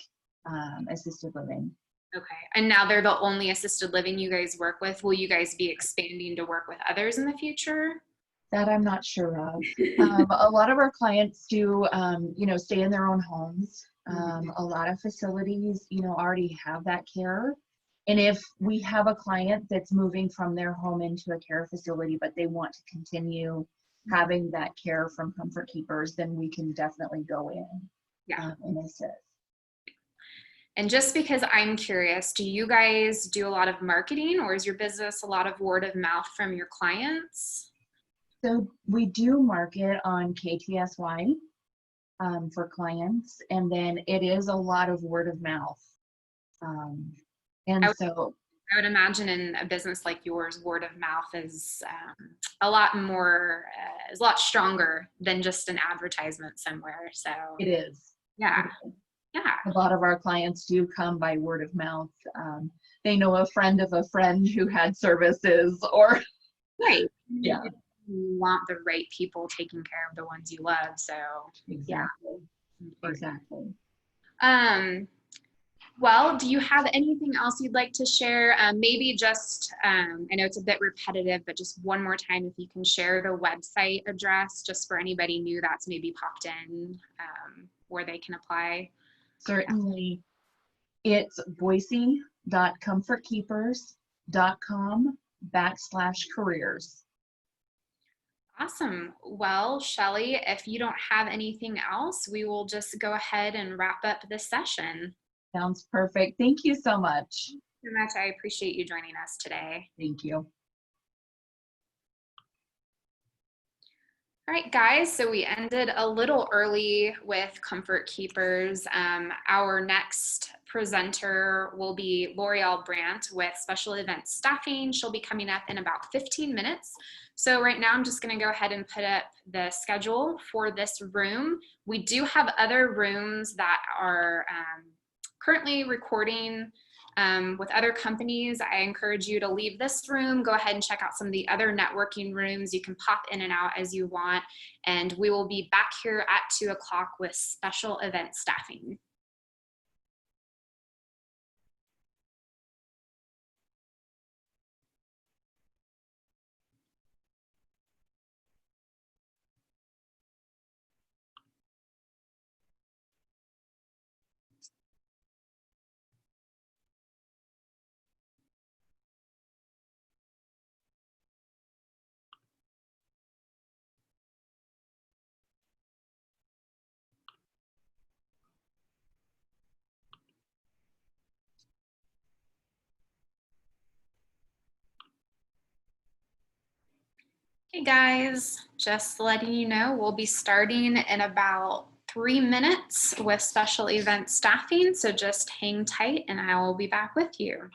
S3: assisted living.
S1: Okay. And now they're the only assisted living you guys work with. Will you guys be expanding to work with others in the future?
S3: That I'm not sure of. A lot of our clients do, you know, stay in their own homes. A lot of facilities, you know, already have that care. And if we have a client that's moving from their home into a care facility, but they want to continue having that care from Comfort Keepers, then we can definitely go in and assist.
S1: And just because I'm curious, do you guys do a lot of marketing, or is your business a lot of word of mouth from your clients?
S3: So we do market on KTSY for clients, and then it is a lot of word of mouth.
S1: I would imagine in a business like yours, word of mouth is a lot more, is a lot stronger than just an advertisement somewhere. So
S3: it is.
S1: Yeah.
S3: A lot of our clients do come by word of mouth. They know a friend of a friend who had services, or
S1: right.
S3: Yeah.
S1: You want the right people taking care of the ones you love. So
S3: exactly. Exactly.
S1: Well, do you have anything else you'd like to share? Maybe just, I know it's a bit repetitive, but just one more time, if you can share the website address just for anybody new that's maybe popped in, where they can apply.
S3: Certainly. It's boise.comfortkeepers.com/careers.
S1: Awesome. Well, Shelly, if you don't have anything else, we will just go ahead and wrap up this session.
S3: Sounds perfect. Thank you so much.
S1: Thank you so much. I appreciate you joining us today.
S3: Thank you.
S1: All right, guys, so we ended a little early with Comfort Keepers. Our next presenter will be L'Oreal Brandt with Special Event Staffing. She'll be coming up in about 15 minutes. So right now I'm just gonna go ahead and put up the schedule for this room. We do have other rooms that are currently recording with other companies. I encourage you to leave this room, go ahead and check out some of the other networking rooms. You can pop in and out as you want, and we will be back here at 2 o'clock with Special Event Staffing. Hey guys, just letting you know, we'll be starting in about 3 minutes with Special Event Staffing, so just hang tight and I will be back with you.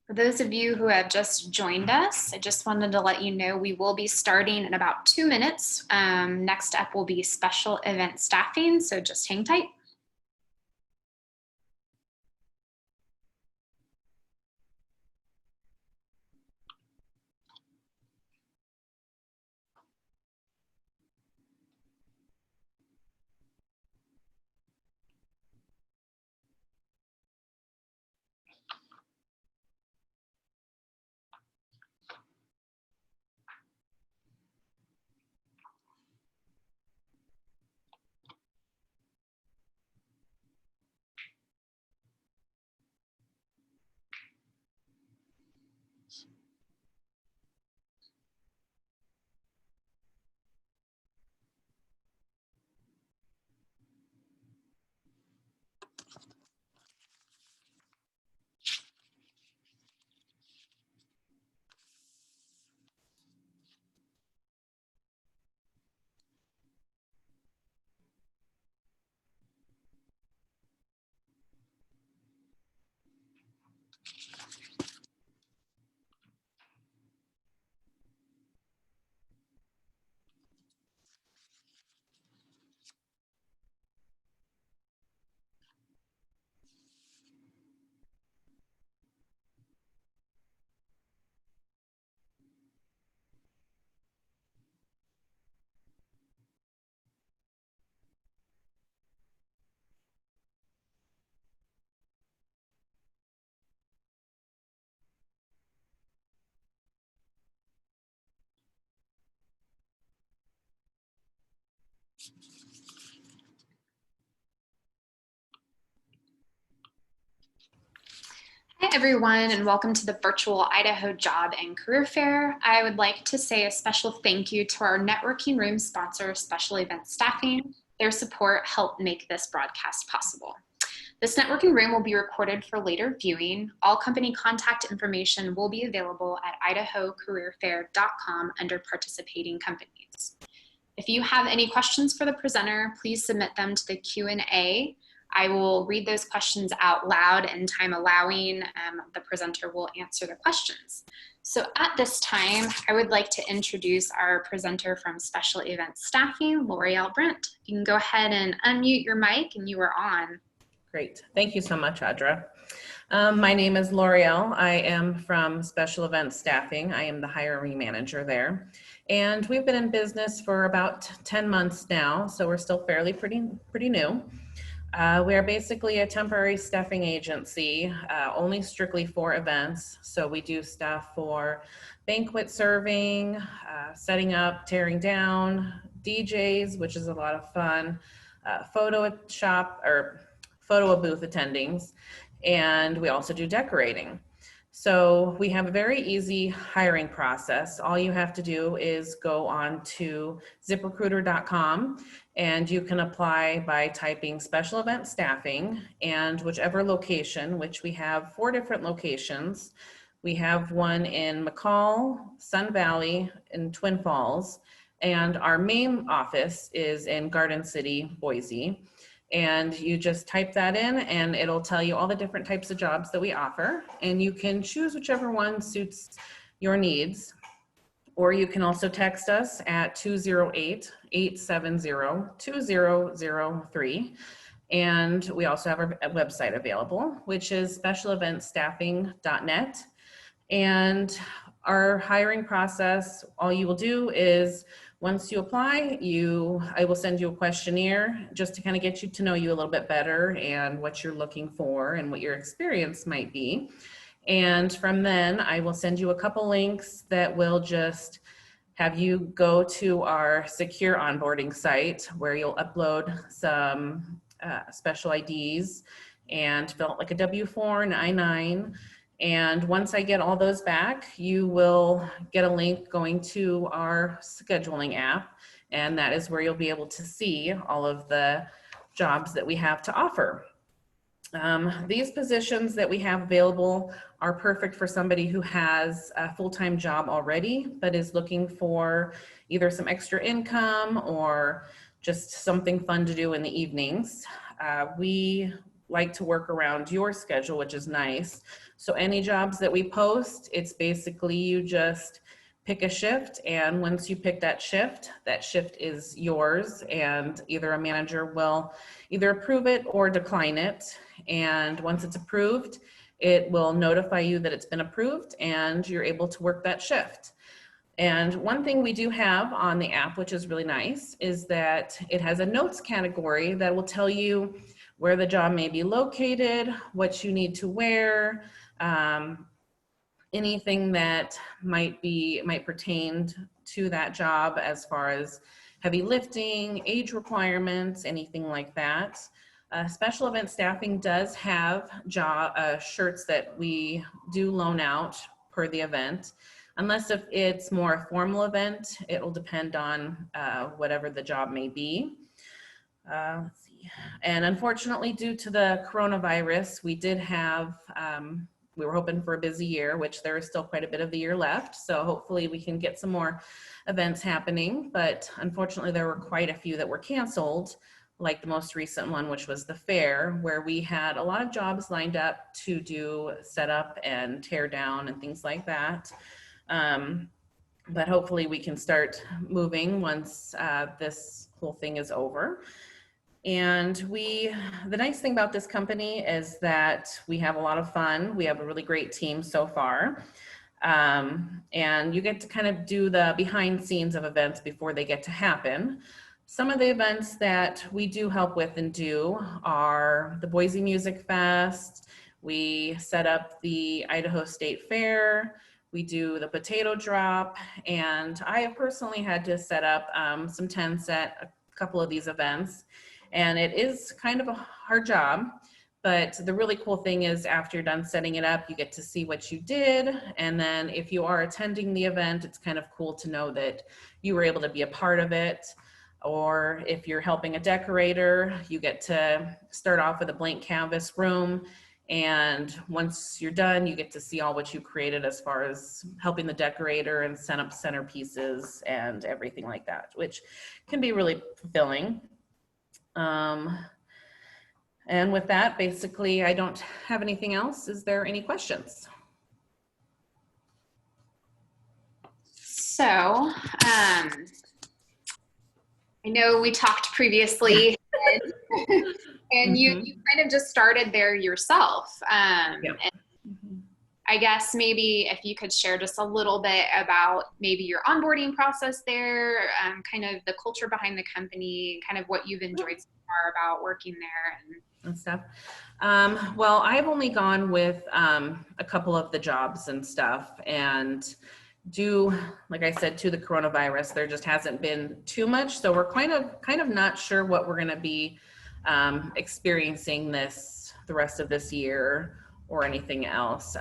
S1: For those of you who have just joined us, I just wanted to let you know we will be starting in about 2 minutes. Next up will be Special Event Staffing, so just hang tight. Hi everyone, and welcome to the virtual Idaho Job and Career Fair. I would like to say a special thank you to our networking room sponsor, Special Events Staffing. Their support helped make this broadcast possible. This networking room will be recorded for later viewing. All company contact information will be available at idahocareerfair.com under participating companies. If you have any questions for the presenter, please submit them to the Q&A. I will read those questions out loud, and time allowing, the presenter will answer the questions. So at this time, I would like to introduce our presenter from Special Events Staffing, L'Oreal Brent. You can go ahead and unmute your mic, and you are on.
S4: Great. Thank you so much, Audra. My name is L'Oreal. I am from Special Events Staffing. I am the hiring manager there. And we've been in business for about 10 months now, so we're still fairly pretty new. We are basically a temporary staffing agency, only strictly for events. So we do stuff for banquet serving, setting up, tearing down, DJs, which is a lot of fun, photo booth attendings, and we also do decorating. So we have a very easy hiring process. All you have to do is go on to ziprecruiter.com and you can apply by typing Special Event Staffing and whichever location, which we have 4 different locations. We have one in McCall, Sun Valley, and Twin Falls, and our main office is in Garden City, Boise. And you just type that in and it'll tell you all the different types of jobs that we offer, and you can choose whichever one suits your needs. Or you can also text us at 208-870-2003. And we also have our website available, which is specialeventsstaffing.net. And our hiring process, all you will do is once you apply, I will send you a questionnaire just to kind of get you to know you a little bit better and what you're looking for and what your experience might be. And from then, I will send you a couple links that will just have you go to our secure onboarding site where you'll upload some special IDs and fill out like a W-4 and I-9. And once I get all those back, you will get a link going to our scheduling app. And that is where you'll be able to see all of the jobs that we have to offer. These positions that we have available are perfect for somebody who has a full-time job already, but is looking for either some extra income or just something fun to do in the evenings. We like to work around your schedule, which is nice. So any jobs that we post, it's basically you just pick a shift, and once you pick that shift is yours, and either a manager will either approve it or decline it. And once it's approved, it will notify you that it's been approved and you're able to work that shift. And one thing we do have on the app, which is really nice, is that it has a notes category that will tell you where the job may be located, what you need to wear, anything that might pertain to that job as far as heavy lifting, age requirements, anything like that. Special Event Staffing does have shirts that we do loan out per the event. Unless if it's more a formal event, it will depend on whatever the job may be. Let's see. And unfortunately, due to the coronavirus, we did have, we were hoping for a busy year, which there is still quite a bit of the year left. So hopefully we can get some more events happening. But unfortunately, there were quite a few that were canceled, like the most recent one, which was the fair, where we had a lot of jobs lined up to do setup and tear down and things like that. But hopefully we can start moving once this whole thing is over. And the nice thing about this company is that we have a lot of fun. We have a really great team so far. And you get to kind of do the behind scenes of events before they get to happen. Some of the events that we do help with and do are the Boise Music Fest. We set up the Idaho State Fair. We do the potato drop. And I have personally had to set up some tents at a couple of these events, and it is kind of a hard job. But the really cool thing is after you're done setting it up, you get to see what you did. And then if you are attending the event, it's kind of cool to know that you were able to be a part of it. Or if you're helping a decorator, you get to start off with a blank canvas room. And once you're done, you get to see all what you created as far as helping the decorator and set up centerpieces and everything like that, which can be really fulfilling. And with that, basically, I don't have anything else. Is there any questions?
S1: So, I know we talked previously, and you kind of just started there yourself.
S4: Yeah.
S1: And I guess maybe if you could share just a little bit about maybe your onboarding process there, kind of the culture behind the company, kind of what you've enjoyed so far about working there
S4: and stuff. Well, I've only gone with a couple of the jobs and stuff, and due, like I said, to the coronavirus, there just hasn't been too much. So we're kind of not sure what we're going to be experiencing the rest of this year or anything else.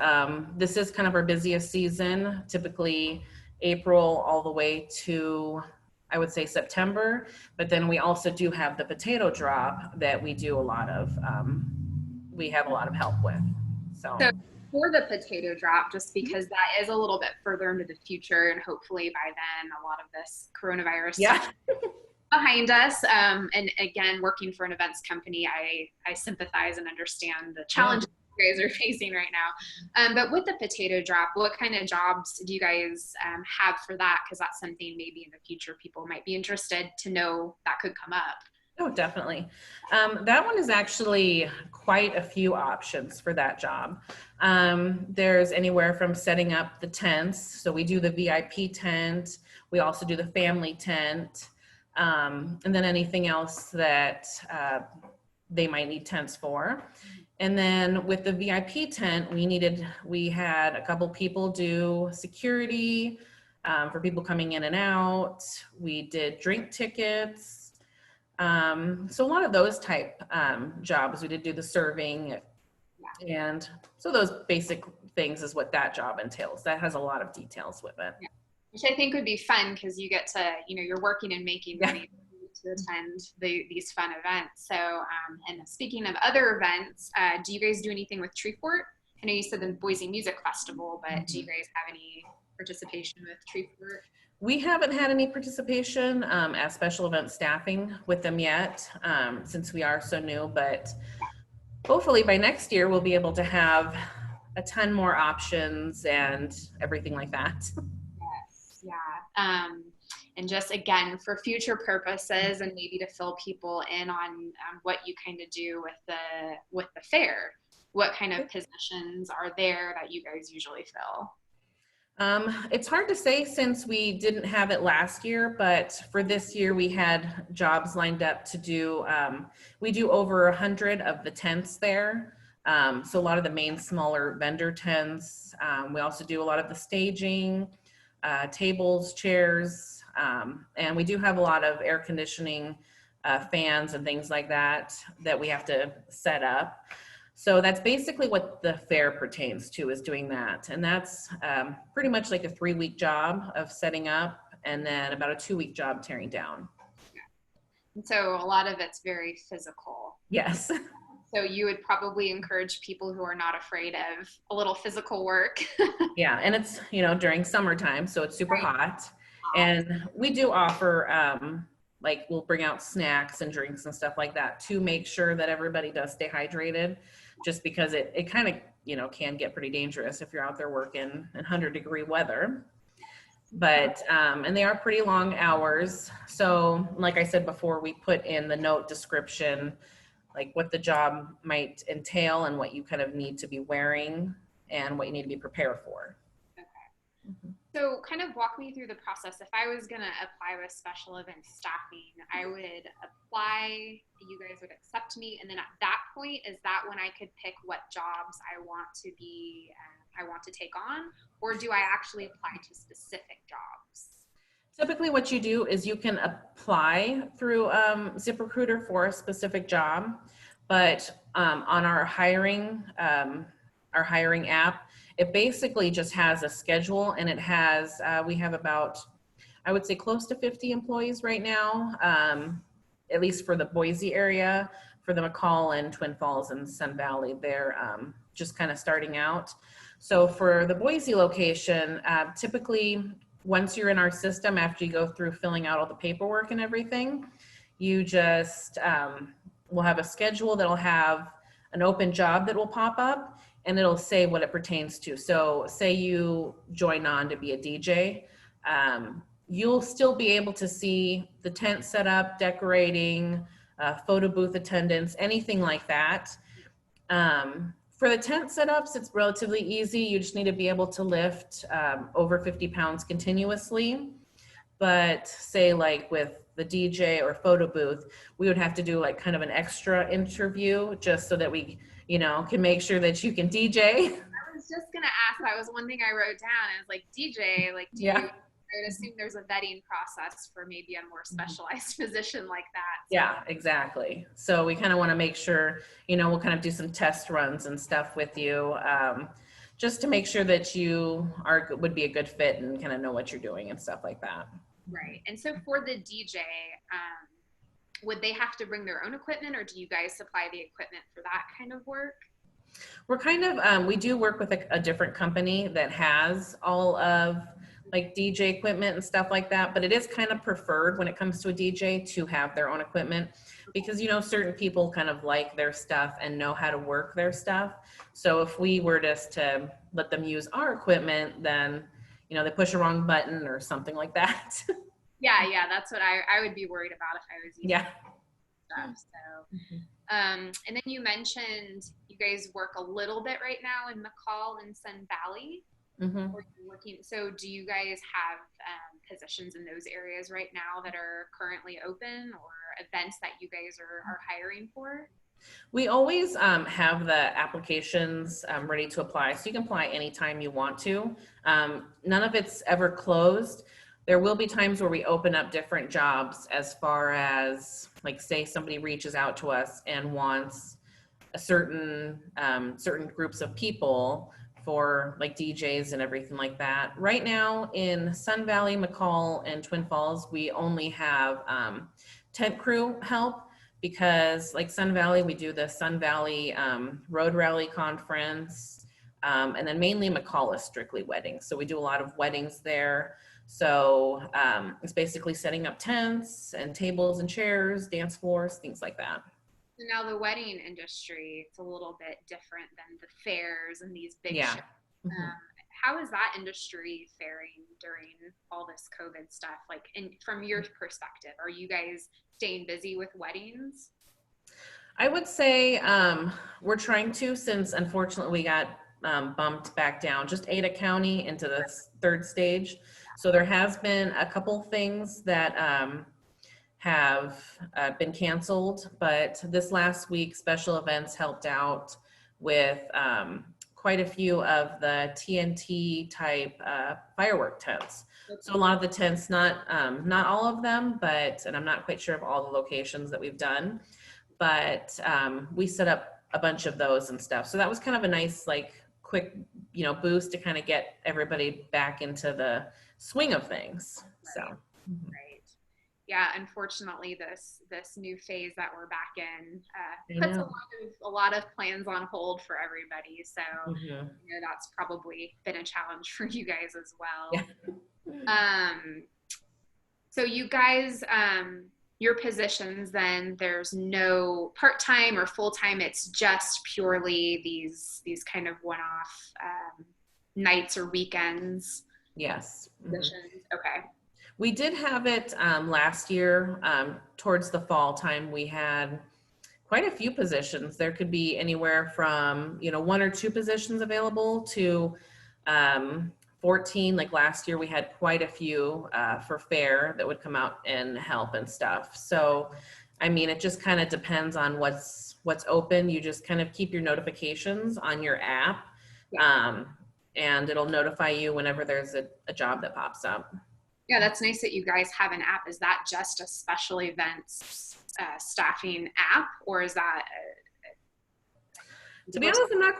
S4: This is kind of our busiest season, typically April all the way to, I would say, September, but then we also do have the potato drop that we do a lot of, we have a lot of help with. So
S1: for the potato drop, just because that is a little bit further into the future, and hopefully by then a lot of this coronavirus stuff behind us. And again, working for an events company, I sympathize and understand the challenges you guys are facing right now. But with the potato drop, what kind of jobs do you guys have for that? Because that's something maybe in the future people might be interested to know that could come up.
S4: Oh, definitely. That one is actually quite a few options for that job. There's anywhere from setting up the tents. So we do the VIP tent. We also do the family tent. And then anything else that they might need tents for. And then with the VIP tent, we had a couple people do security for people coming in and out. We did drink tickets. So a lot of those type jobs. We did do the serving, and so those basic things is what that job entails. That has a lot of details with it.
S1: Yeah. Which I think would be fun because you get to, you're working and making money to attend these fun events. So, and speaking of other events, do you guys do anything with Tree Fort? I know you said the Boise Music Festival, but do you guys have any participation with Tree Fort?
S4: We haven't had any participation as special event staffing with them yet, since we are so new, but hopefully by next year we'll be able to have a ton more options and everything like that.
S1: Yes, yeah. And just again, for future purposes and maybe to fill people in on what you kind of do with the fair, what kind of positions are there that you guys usually fill?
S4: It's hard to say since we didn't have it last year, but for this year we had jobs lined up to do, we do over 100 of the tents there. So a lot of the main smaller vendor tents. We also do a lot of the staging, tables, chairs, and we do have a lot of air conditioning, fans and things like that we have to set up. So that's basically what the fair pertains to, is doing that. And that's pretty much like a 3-week job of setting up and then about a 2-week job tearing down.
S1: And so a lot of it's very physical.
S4: Yes.
S1: So you would probably encourage people who are not afraid of a little physical work.
S4: Yeah, and it's, during summertime, so it's super hot. And we do offer, like we'll bring out snacks and drinks and stuff like that to make sure that everybody does stay hydrated, just because it kind of, can get pretty dangerous if you're out there working in 100-degree weather. But, and they are pretty long hours. So like I said before, we put in the note description, like what the job might entail and what you kind of need to be wearing and what you need to be prepared for.
S1: Okay. Mm-hmm. So kind of walk me through the process. If I was going to apply with special event staffing, I would apply, you guys would accept me. And then at that point, is that when I could pick what jobs I want to take on? Or do I actually apply to specific jobs?
S4: Typically what you do is you can apply through ZipRecruiter for a specific job, but on our hiring app, it basically just has a schedule, and it has, we have about, I would say close to 50 employees right now, at least for the Boise area. For the McCall and Twin Falls and Sun Valley, they're just kind of starting out. So for the Boise location, typically once you're in our system, after you go through filling out all the paperwork and everything, you just will have a schedule that'll have an open job that will pop up, and it'll say what it pertains to. So say you join on to be a DJ, you'll still be able to see the tent setup, decorating, photo booth attendance, anything like that. For the tent setups, it's relatively easy. You just need to be able to lift over 50 pounds continuously. But say like with the DJ or photo booth, we would have to do like kind of an extra interview just so that we, can make sure that you can DJ.
S1: I was just gonna ask. That was one thing I wrote down. Is like DJ. Like, I would assume there's a vetting process for maybe a more specialized position like that. So.
S4: Yeah, exactly. So we kind of want to make sure, we'll kind of do some test runs and stuff with you, just to make sure that you would be a good fit and kind of know what you're doing and stuff like that.
S1: Right. And so for the DJ, would they have to bring their own equipment, or do you guys supply the equipment for that kind of work?
S4: We're kind of, we do work with a different company that has all of like DJ equipment and stuff like that, but it is kind of preferred when it comes to a DJ to have their own equipment, because certain people kind of like their stuff and know how to work their stuff. So if we were just to let them use our equipment, then they push a wrong button or something like that.
S1: Yeah, that's what I would be worried about if I was using stuff. So and then you mentioned you guys work a little bit right now in McCall and Sun Valley. So do you guys have positions in those areas right now that are currently open, or events that you guys are hiring for?
S4: We always have the applications ready to apply, so you can apply anytime you want to. None of it's ever closed. There will be times where we open up different jobs, as far as like, say somebody reaches out to us and wants a certain groups of people for like DJs and everything like that. Right now in Sun Valley, McCall, and Twin Falls, we only have tent crew help, because like Sun Valley, we do the Sun Valley Road Rally Conference, and then mainly McCall is strictly weddings. So we do a lot of weddings there. So it's basically setting up tents and tables and chairs, dance floors, things like that.
S1: So now the wedding industry, it's a little bit different than the fairs and these big shows. How is that industry faring during all this COVID stuff? Like, from your perspective, are you guys staying busy with weddings?
S4: I would say we're trying to, since unfortunately we got bumped back down, just Ada County, into the third stage. So there has been a couple things that have been canceled, but this last week special events helped out with quite a few of the TNT type firework tents. So a lot of the tents, not all of them, and I'm not quite sure of all the locations that we've done, but we set up a bunch of those and stuff. So that was kind of a nice, like, quick, boost to kind of get everybody back into the swing of things. So.
S1: Right. Yeah, unfortunately, this new phase that we're back in puts a lot of plans on hold for everybody. So that's probably been a challenge for you guys as well. Yeah. So you guys, your positions, then there's no part-time or full-time. It's just purely these kind of one-off nights or weekends.
S4: Yes.
S1: Positions. Okay.
S4: We did have it last year, towards the fall time. We had quite a few positions. There could be anywhere from, 1 or 2 positions available to 14. Like last year, we had quite a few for fair that would come out and help and stuff. So, I mean, it just kind of depends on what's open. You just kind of keep your notifications on your app, and it'll notify you whenever there's a job that pops up.
S1: Yeah, that's nice that you guys have an app. Is that just a special events staffing app, or is that
S4: To be honest, I'm not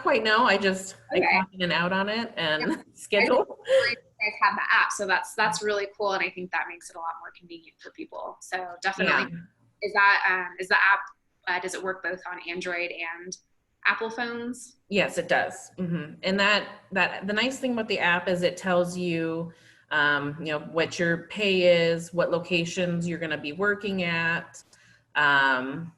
S4: quite no. I
S1: okay?
S4: clock in and out on it
S1: Yeah,
S4: and
S1: I just
S4: schedule.
S1: realized you guys have the app, so that's really cool, and I think that makes it a lot more convenient for people. So definitely,
S4: Yeah.
S1: is the app does it work both on Android and Apple phones?
S4: Yes, it does. And that the nice thing about the app is it tells you, what your pay is, what locations you're going to be working at, um,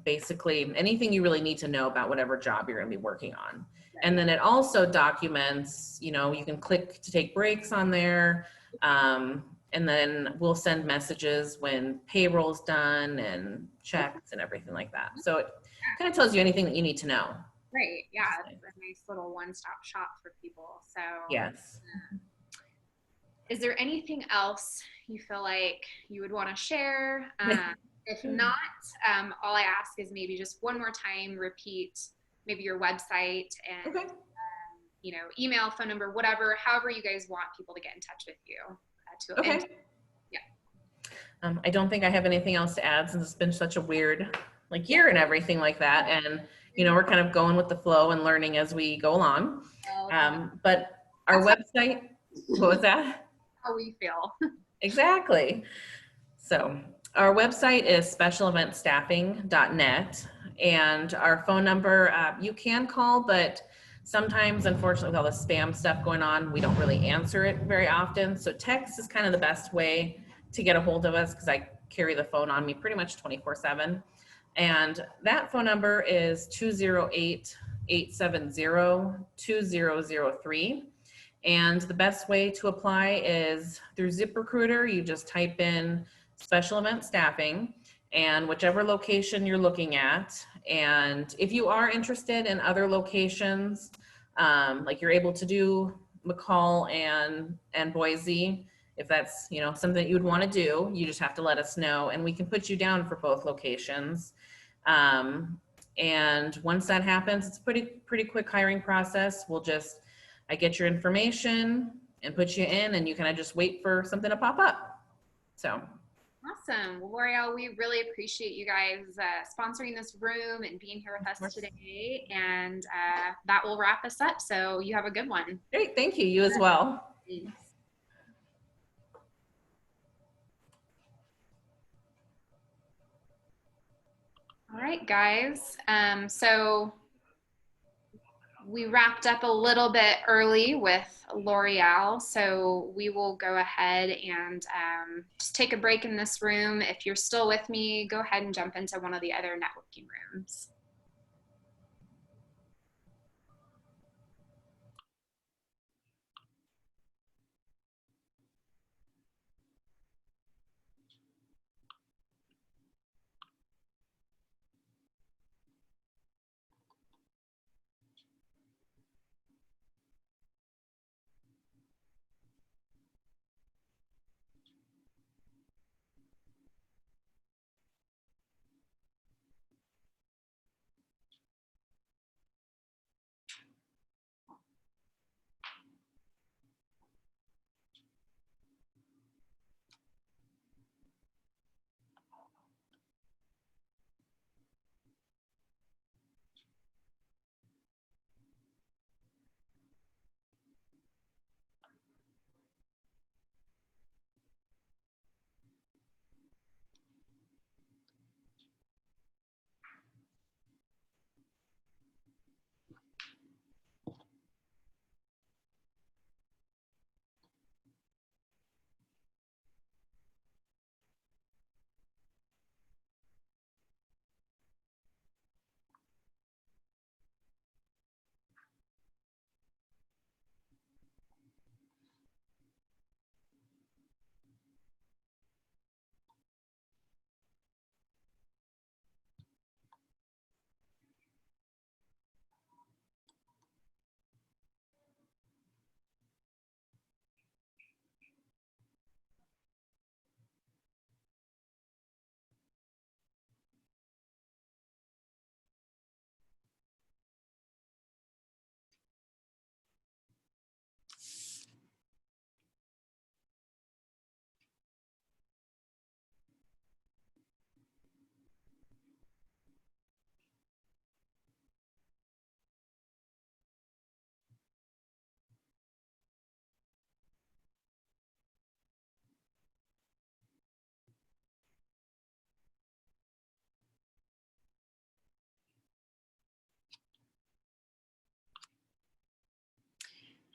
S4: basically anything you really need to know about whatever job you're going to be working on. And then it also documents, you can click to take breaks on there. And then we'll send messages when payroll's done and checks and everything like that. So it kind of tells you anything that you need to know.
S1: Great. Yeah, it's a nice little one-stop shop for people. So,
S4: Yes.
S1: is there anything else you feel like you would want to share? If not, all I ask is maybe just one more time, repeat maybe your website and
S4: Okay.
S1: Email, phone number, whatever, however you guys want people to get in touch with you.
S4: Okay.
S1: Yeah.
S4: I don't think I have anything else to add since it's been such a weird year and everything like that. And, we're kind of going with the flow and learning as we go along. But our website, what was that?
S1: How we feel.
S4: Exactly. So our website is specialeventstaffing.net, and our phone number, you can call, but sometimes, unfortunately, with all the spam stuff going on, we don't really answer it very often. So text is kind of the best way to get a hold of us because I carry the phone on me pretty much 24/7. And that phone number is 208-870-2003. And the best way to apply is through ZipRecruiter. You just type in special event staffing and whichever location you're looking at. And if you are interested in other locations, like you're able to do McCall and Boise, if that's something that you would want to do, you just have to let us know and we can put you down for both locations. And once that happens, it's a pretty quick hiring process. I get your information and put you in, and you kind of just wait for something to pop up. So.
S1: Awesome. Well, L'Oreal, we really appreciate you guys sponsoring this room and being here with us today. And that will wrap us up. So you have a good one.
S4: Great. Thank you. You as well.
S1: Thanks. All right, guys. So we wrapped up a little bit early with L'Oreal, so we will go ahead and just take a break in this room. If you're still with me, go ahead and jump into one of the other networking rooms.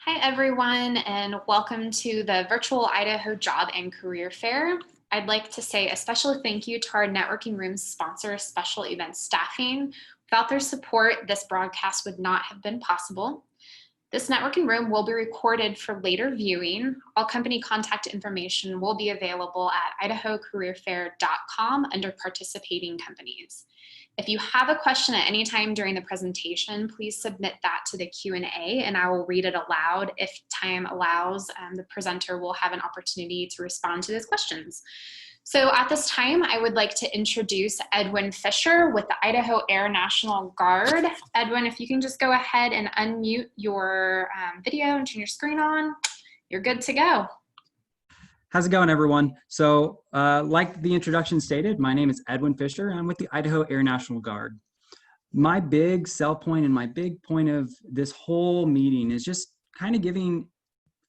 S1: Hi, everyone, and welcome to the virtual Idaho Job and Career Fair. I'd like to say a special thank you to our networking room's sponsor, Special Events Staffing. Without their support, this broadcast would not have been possible. This networking room will be recorded for later viewing. All company contact information will be available at idahocareerfair.com under participating companies. If you have a question at any time during the presentation, please submit that to the Q&A and I will read it aloud. If time allows, the presenter will have an opportunity to respond to those questions. So at this time, I would like to introduce Edwin Fisher with the Idaho Air National Guard. Edwin, if you can just go ahead and unmute your video and turn your screen on, you're good to go.
S5: How's it going, everyone? So like the introduction stated, my name is Edwin Fisher. I'm with the Idaho Air National Guard. My big sell point and my big point of this whole meeting is just kind of giving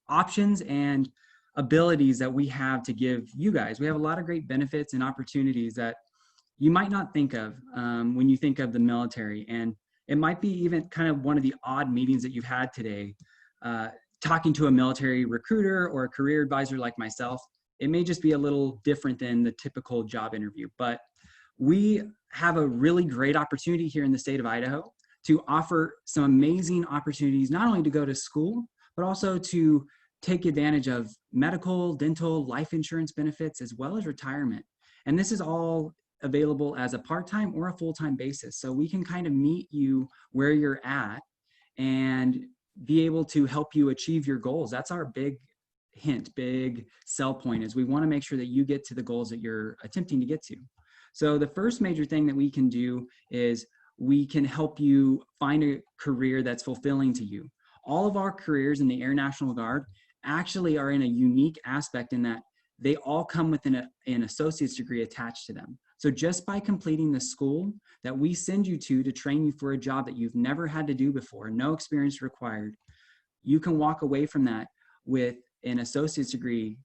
S5: options and abilities that we have to give you guys. We have a lot of great benefits and opportunities that you might not think of when you think of the military. And it might be even kind of one of the odd meetings that you've had today. Talking to a military recruiter or a career advisor like myself, it may just be a little different than the typical job interview. But we have a really great opportunity here in the state of Idaho to offer some amazing opportunities, not only to go to school, but also to take advantage of medical, dental, life insurance benefits, as well as retirement. And this is all available as a part-time or a full-time basis. So we can kind of meet you where you're at and be able to help you achieve your goals. That's our big hint, big sell point, is we want to make sure that you get to the goals that you're attempting to get to. So the first major thing that we can do is we can help you find a career that's fulfilling to you. All of our careers in the Air National Guard actually are in a unique aspect in that they all come with an associate's degree attached to them. So just by completing the school that we send you to train you for a job that you've never had to do before, no experience required, you can walk away from that with an associate's degree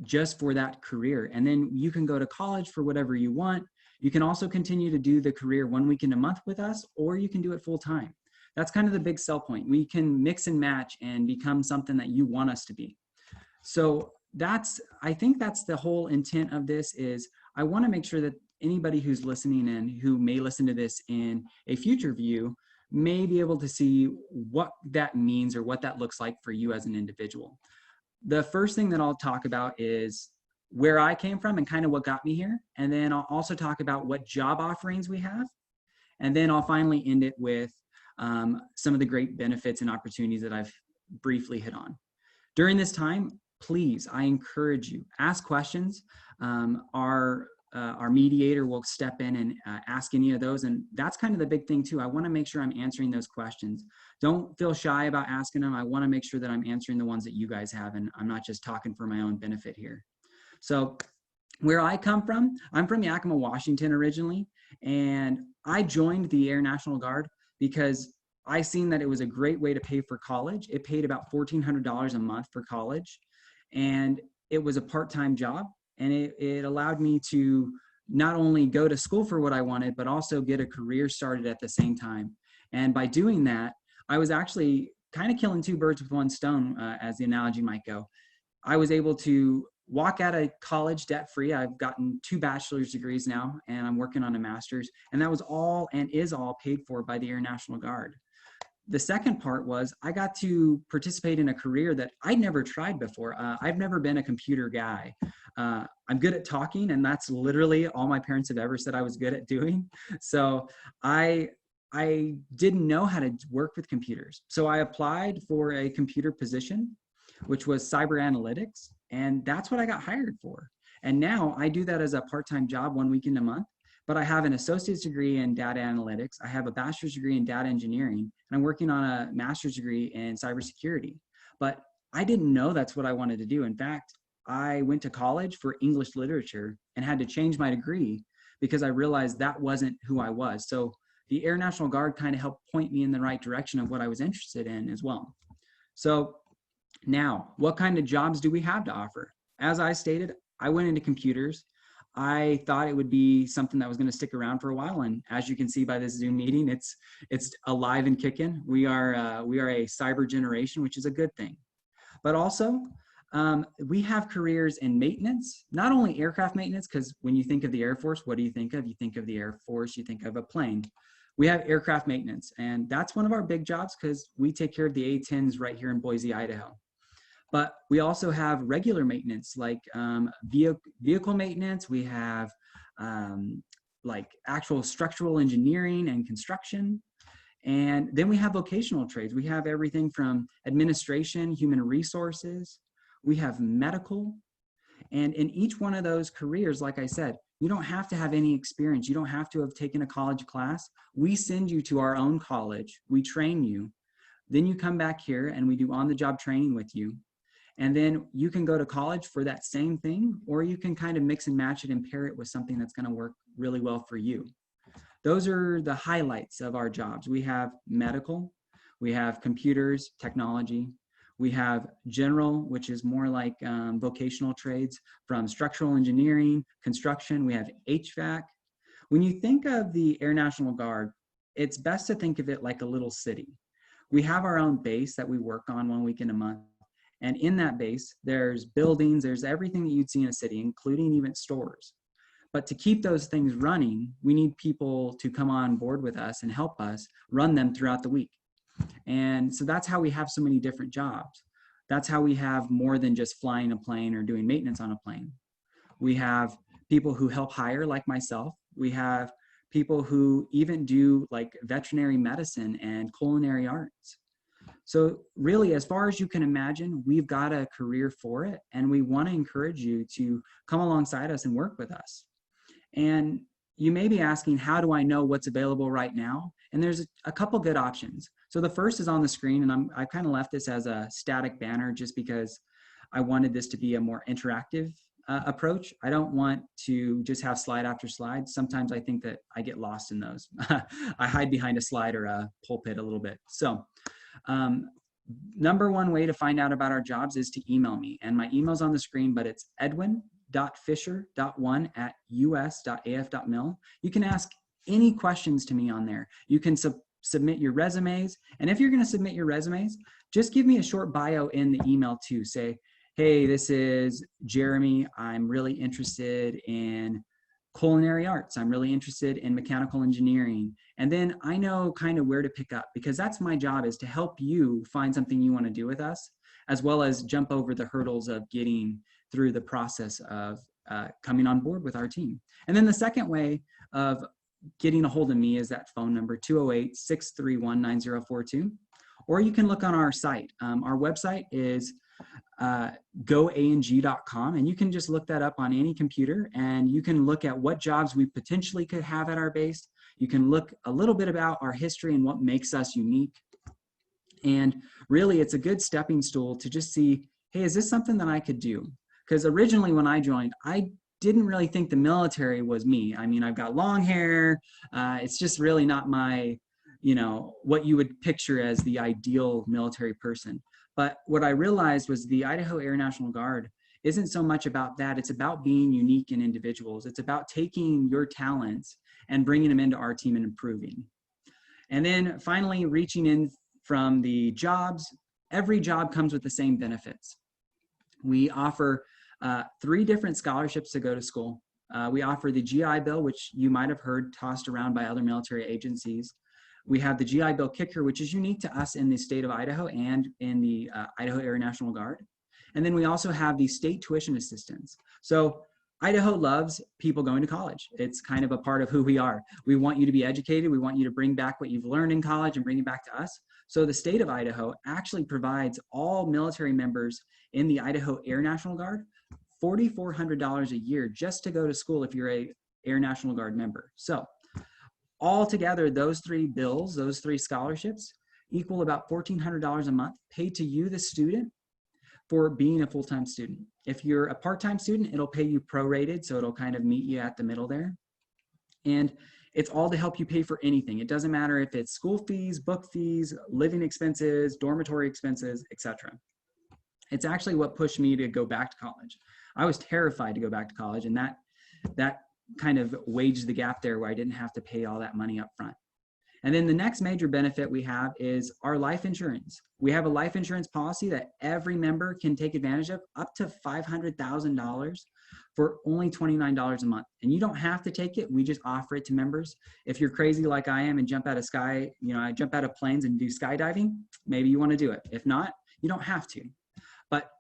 S5: just for that career. And then you can go to college for whatever you want. You can also continue to do the career 1 weekend a month with us, or you can do it full time. That's kind of the big sell point. We can mix and match and become something that you want us to be. So I think that's the whole intent of this. Is I want to make sure that anybody who's listening and who may listen to this in a future view may be able to see what that means or what that looks like for you as an individual. The first thing that I'll talk about is where I came from and kind of what got me here. And then I'll also talk about what job offerings we have. And then I'll finally end it with some of the great benefits and opportunities that I've briefly hit on. During this time, please, I encourage you, ask questions. Our mediator will step in and ask any of those. And that's kind of the big thing too. I want to make sure I'm answering those questions. Don't feel shy about asking them. I want to make sure that I'm answering the ones that you guys have, and I'm not just talking for my own benefit here. So where I come from, I'm from Yakima, Washington originally, and I joined the Air National Guard because I seen that it was a great way to pay for college. It paid about $1,400 a month for college, and it was a part-time job. And it allowed me to not only go to school for what I wanted, but also get a career started at the same time. And by doing that, I was actually kind of killing two birds with one stone, as the analogy might go. I was able to walk out of college debt-free. I've gotten 2 bachelor's degrees now, and I'm working on a master's. And that was all and is all paid for by the Air National Guard. The second part was I got to participate in a career that I'd never tried before. I've never been a computer guy. I'm good at talking, and that's literally all my parents have ever said I was good at doing. So I didn't know how to work with computers. So I applied for a computer position, which was cyber analytics, and that's what I got hired for. And now I do that as a part-time job 1 weekend a month. But I have an associate's degree in data analytics. I have a bachelor's degree in data engineering, and I'm working on a master's degree in cybersecurity. But I didn't know that's what I wanted to do. In fact, I went to college for English literature and had to change my degree because I realized that wasn't who I was. So the Air National Guard kind of helped point me in the right direction of what I was interested in as well. So now, what kind of jobs do we have to offer? As I stated, I went into computers. I thought it would be something that was going to stick around for a while, and as you can see by this Zoom meeting, it's alive and kicking. We are a cyber generation, which is a good thing. But also, we have careers in maintenance, not only aircraft maintenance, because when you think of the Air Force, what do you think of? You think of the Air Force, you think of a plane. We have aircraft maintenance, and that's one of our big jobs because we take care of the A-10s right here in Boise, Idaho. But we also have regular maintenance, like vehicle maintenance. We have like actual structural engineering and construction. And then we have vocational trades. We have everything from administration, human resources. We have medical. And in each one of those careers, like I said, you don't have to have any experience. You don't have to have taken a college class. We send you to our own college. We train you. Then you come back here and we do on-the-job training with you. And then you can go to college for that same thing, or you can kind of mix and match it and pair it with something that's going to work really well for you. Those are the highlights of our jobs. We have medical, we have computers, technology, we have general, which is more like vocational trades, from structural engineering, construction. We have HVAC. When you think of the Air National Guard, it's best to think of it like a little city. We have our own base that we work on 1 week in a month. And in that base, there's buildings, there's everything that you'd see in a city, including even stores. But to keep those things running, we need people to come on board with us and help us run them throughout the week. And so that's how we have so many different jobs. That's how we have more than just flying a plane or doing maintenance on a plane. We have people who help hire, like myself. We have people who even do like veterinary medicine and culinary arts. So really, as far as you can imagine, we've got a career for it, and we want to encourage you to come alongside us and work with us. And you may be asking, how do I know what's available right now? And there's a couple good options. So the first is on the screen, and I kind of left this as a static banner just because I wanted this to be a more interactive approach. I don't want to just have slide after slide. Sometimes I think that I get lost in those. I hide behind a slide or a pulpit a little bit. So number one way to find out about our jobs is to email me. And my email's on the screen, but it's edwin.fisher.1@us.af.mil. You can ask any questions to me on there. You can submit your resumes. And if you're going to submit your resumes, just give me a short bio in the email too. Say, hey, this is Jeremy. I'm really interested in culinary arts. I'm really interested in mechanical engineering. And then I know kind of where to pick up, because that's my job, is to help you find something you want to do with us, as well as jump over the hurdles of getting through the process of coming on board with our team. And then the second way of getting a hold of me is that phone number, 208-631-9042. Or you can look on our site. Our website is goang.com, and you can just look that up on any computer, and you can look at what jobs we potentially could have at our base. You can look a little bit about our history and what makes us unique. And really, it's a good stepping stool to just see, hey, is this something that I could do? Because originally when I joined, I didn't really think the military was me. I mean, I've got long hair. It's just really not my, what you would picture as the ideal military person. But what I realized was the Idaho Air National Guard isn't so much about that. It's about being unique in individuals. It's about taking your talents and bringing them into our team and improving. And then finally, reaching in from the jobs. Every job comes with the same benefits. We offer 3 different scholarships to go to school. We offer the GI Bill, which you might have heard tossed around by other military agencies. We have the GI Bill kicker, which is unique to us in the state of Idaho and in the Idaho Air National Guard. And then we also have the state tuition assistance. So Idaho loves people going to college. It's kind of a part of who we are. We want you to be educated. We want you to bring back what you've learned in college and bring it back to us. So the state of Idaho actually provides all military members in the Idaho Air National Guard $4,400 a year just to go to school if you're a Air National Guard member. So altogether, those 3 bills, those 3 scholarships equal about $1,400 a month paid to you, the student, for being a full-time student. If you're a part-time student, it'll pay you prorated, so it'll kind of meet you at the middle there. And it's all to help you pay for anything. It doesn't matter if it's school fees, book fees, living expenses, dormitory expenses, etc. It's actually what pushed me to go back to college. I was terrified to go back to college, and that that kind of waged the gap there where I didn't have to pay all that money up front. And then the next major benefit we have is our life insurance. We have a life insurance policy that every member can take advantage of, up to $500,000 for only $29 a month. And you don't have to take it. We just offer it to members. If you're crazy like I am and jump out of I jump out of planes and do skydiving, maybe you want to do it. If not, you don't have to. But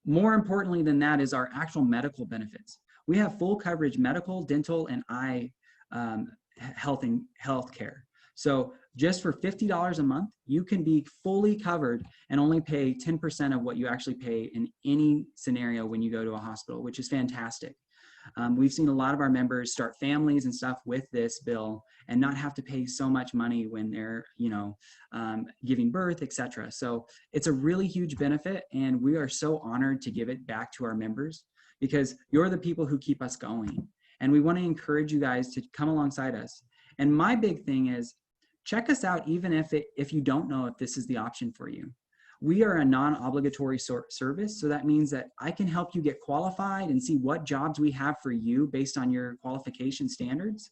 S5: more importantly than that is our actual medical benefits. We have full coverage medical, dental, and eye health care. So just for $50 a month, you can be fully covered and only pay 10% of what you actually pay in any scenario when you go to a hospital, which is fantastic. We've seen a lot of our members start families and stuff with this bill and not have to pay so much money when they're, giving birth, etc. So it's a really huge benefit, and we are so honored to give it back to our members because you're the people who keep us going. And we want to encourage you guys to come alongside us. And my big thing is, check us out even if you don't know if this is the option for you. We are a non-obligatory service, so that means that I can help you get qualified and see what jobs we have for you based on your qualification standards.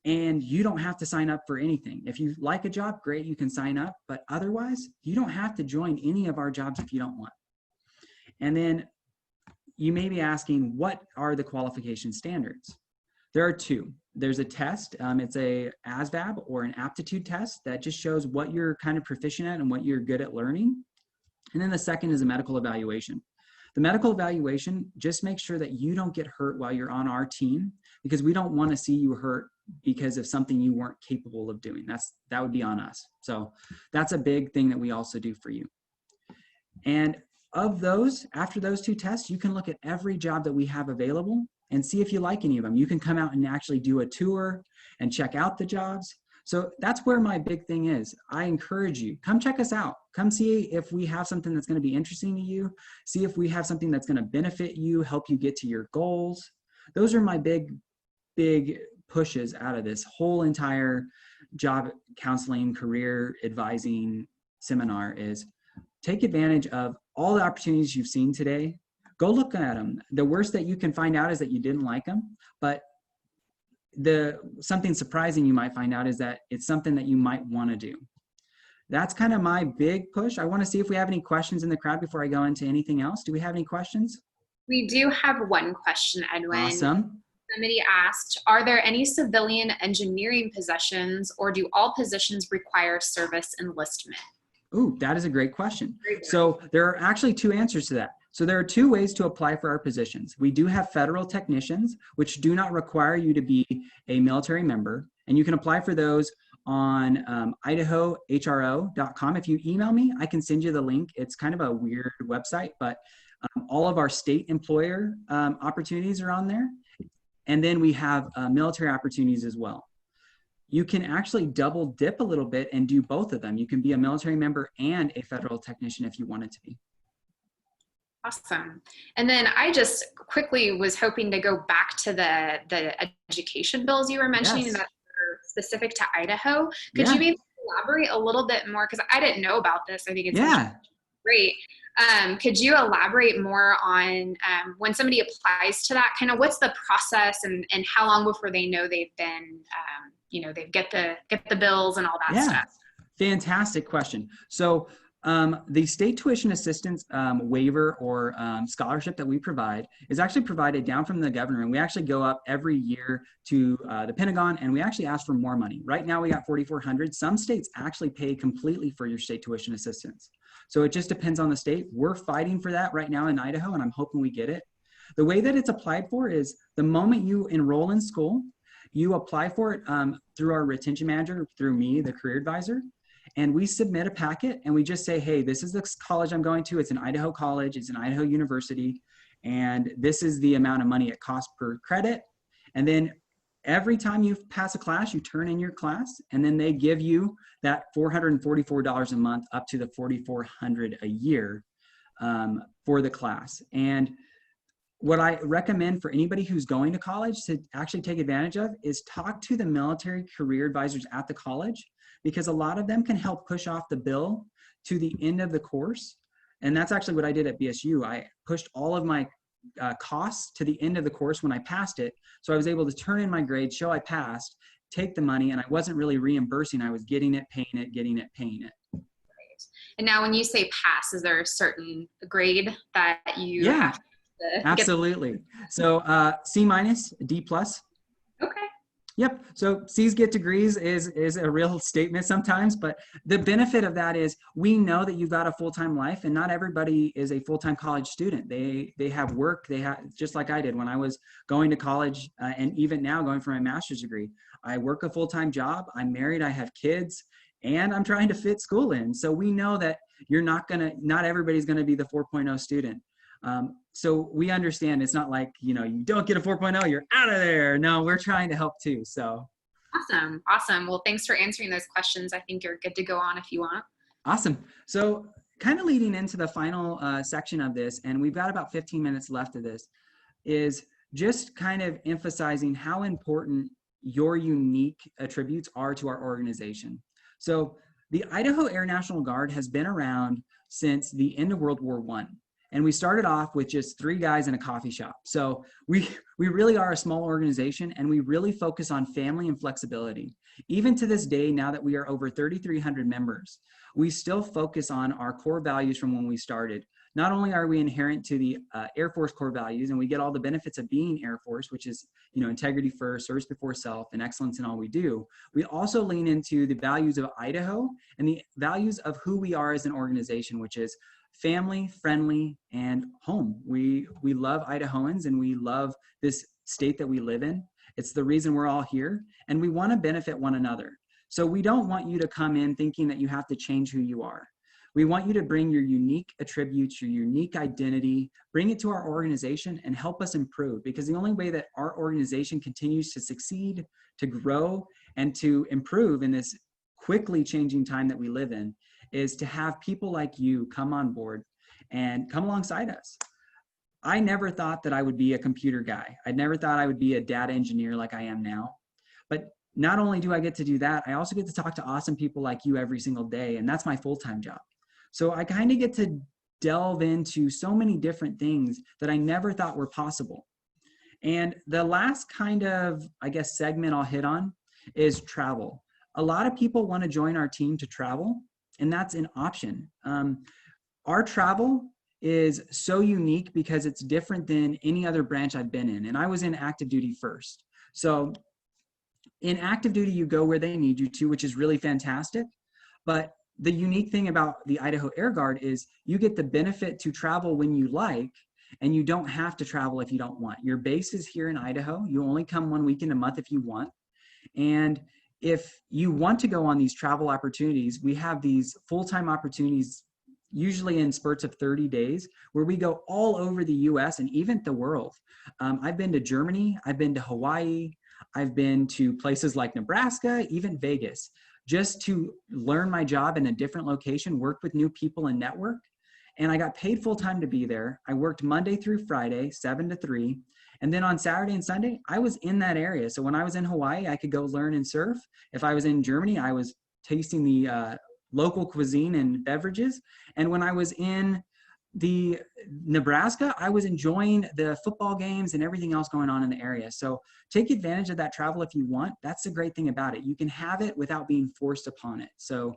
S5: And you don't have to sign up for anything. If you like a job, great, you can sign up, but otherwise, you don't have to join any of our jobs if you don't want. And then you may be asking, what are the qualification standards? There are two. There's a test. It's a ASVAB or an aptitude test that just shows what you're kind of proficient at and what you're good at learning. And then the second is a medical evaluation. The medical evaluation just makes sure that you don't get hurt while you're on our team, because we don't want to see you hurt because of something you weren't capable of doing. That would be on us. So that's a big thing that we also do for you. And of those, after those two tests, you can look at every job that we have available and see if you like any of them. You can come out and actually do a tour and check out the jobs. So that's where my big thing is. I encourage you, come check us out. Come see if we have something that's going to be interesting to you. See if we have something that's going to benefit you, help you get to your goals. Those are my big pushes out of this whole entire job counseling, career advising seminar is take advantage of all the opportunities you've seen today. Go look at them. The worst that you can find out is that you didn't like them, but something surprising you might find out is that it's something that you might want to do. That's kind of my big push. I want to see if we have any questions in the crowd before I go into anything else. Do we have any questions?
S1: We do have one question, Edwin.
S5: Awesome.
S1: Somebody asked, are there any civilian engineering positions, or do all positions require service enlistment?
S5: Ooh, that is a great question. So there are actually two answers to that. So there are two ways to apply for our positions. We do have federal technicians, which do not require you to be a military member, and you can apply for those on idahohro.com. If you email me, I can send you the link. It's kind of a weird website, but all of our state employer opportunities are on there. And then we have military opportunities as well. You can actually double dip a little bit and do both of them. You can be a military member and a federal technician if you wanted to be.
S1: Awesome. And then I just quickly was hoping to go back to the education bills you were mentioning,
S5: Yes.
S1: that are specific to Idaho. Could you maybe elaborate a little bit more? Because I didn't know about this. I think it's great. Could you elaborate more on when somebody applies to that, kind of what's the process and how long before they know they've been, they get the bills and all that stuff?
S5: Fantastic question. So the state tuition assistance waiver or scholarship that we provide is actually provided down from the governor, and we actually go up every year to the Pentagon, and we actually ask for more money. Right now we got $4,400. Some states actually pay completely for your state tuition assistance. So it just depends on the state. We're fighting for that right now in Idaho, and I'm hoping we get it. The way that it's applied for is the moment you enroll in school, you apply for it through our retention manager, through me, the career advisor. And we submit a packet and we just say, hey, this is the college I'm going to. It's an Idaho college. It's an Idaho university. And this is the amount of money it costs per credit. And then every time you pass a class, you turn in your class, and then they give you that $444 a month up to the $4,400 a year for the class. And what I recommend for anybody who's going to college to actually take advantage of is talk to the military career advisors at the college, because a lot of them can help push off the bill to the end of the course. And that's actually what I did at BSU. I pushed all of my costs to the end of the course when I passed it. So I was able to turn in my grade, show I passed, take the money, and I wasn't really reimbursing. I was getting it, paying it, getting it, paying it.
S1: And now when you say pass, is there a certain grade that you
S5: Yeah,
S1: have to
S5: absolutely. So C minus, D plus.
S1: Okay.
S5: Yep. So C's get degrees is a real statement sometimes, but the benefit of that is we know that you've got a full-time life, and not everybody is a full-time college student. They have work. They have, just like I did when I was going to college, and even now going for my master's degree. I work a full-time job. I'm married. I have kids, and I'm trying to fit school in. So we know that not everybody's gonna be the 4.0 student. So we understand it's not like, you don't get a 4.0, you're out of there. No, we're trying to help too. So
S1: Awesome. Awesome. Well, thanks for answering those questions. I think you're good to go on if you want.
S5: awesome. So kind of leading into the final section of this, and we've got about 15 minutes left of this, is just kind of emphasizing how important your unique attributes are to our organization. So the Idaho Air National Guard has been around since the end of World War I. And we started off with just 3 guys in a coffee shop. So we really are a small organization, and we really focus on family and flexibility. Even to this day, now that we are over 3,300 members, we still focus on our core values from when we started. Not only are we inherent to the Air Force core values, and we get all the benefits of being Air Force, which is, integrity first, service before self, and excellence in all we do, we also lean into the values of Idaho and the values of who we are as an organization, which is family, friendly, and home. We love Idahoans, and we love this state that we live in. It's the reason we're all here, and we want to benefit one another. So we don't want you to come in thinking that you have to change who you are. We want you to bring your unique attributes, your unique identity, bring it to our organization and help us improve, because the only way that our organization continues to succeed, to grow, and to improve in this quickly changing time that we live in is to have people like you come on board and come alongside us. I never thought that I would be a computer guy. I never thought I would be a data engineer like I am now. But not only do I get to do that, I also get to talk to awesome people like you every single day, and that's my full-time job. So I kind of get to delve into so many different things that I never thought were possible. And the last kind of, segment I'll hit on is travel. A lot of people want to join our team to travel, and that's an option. Our travel is so unique because it's different than any other branch I've been in. And I was in active duty first. So in active duty, you go where they need you to, which is really fantastic. But the unique thing about the Idaho Air Guard is you get the benefit to travel when you like, and you don't have to travel if you don't want. Your base is here in Idaho. You only come 1 weekend a month if you want. And if you want to go on these travel opportunities, we have these full-time opportunities, usually in spurts of 30 days, where we go all over the US and even the world. I've been to Germany, I've been to Hawaii, I've been to places like Nebraska, even Vegas, just to learn my job in a different location, work with new people and network. And I got paid full-time to be there. I worked Monday through Friday, 7 to 3. And then on Saturday and Sunday, I was in that area. So when I was in Hawaii, I could go learn and surf. If I was in Germany, I was tasting the local cuisine and beverages. And when I was in the Nebraska, I was enjoying the football games and everything else going on in the area. So take advantage of that travel if you want. That's the great thing about it. You can have it without being forced upon it. So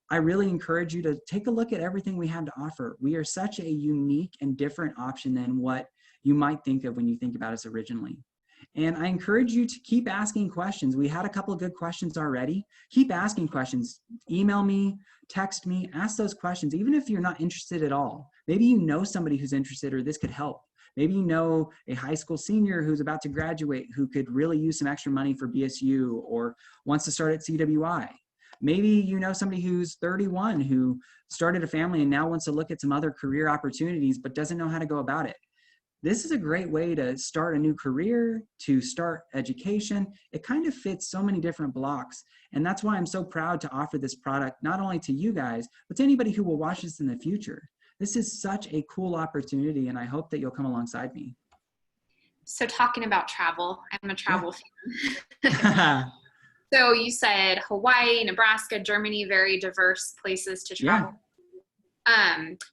S5: I really encourage you to take a look at everything we have to offer. We are such a unique and different option than what you might think of when you think about us originally. And I encourage you to keep asking questions. We had a couple of good questions already. Keep asking questions. Email me, text me, ask those questions, even if you're not interested at all. Maybe you know somebody who's interested or this could help. Maybe you know a high school senior who's about to graduate who could really use some extra money for BSU or wants to start at CWI. Maybe you know somebody who's 31 who started a family and now wants to look at some other career opportunities but doesn't know how to go about it. This is a great way to start a new career, to start education. It kind of fits so many different blocks. And that's why I'm so proud to offer this product, not only to you guys, but to anybody who will watch this in the future. This is such a cool opportunity, and I hope that you'll come alongside me.
S1: So talking about travel, I'm a travel fan.
S5: Yeah.
S1: So you said Hawaii, Nebraska, Germany, very diverse places to travel.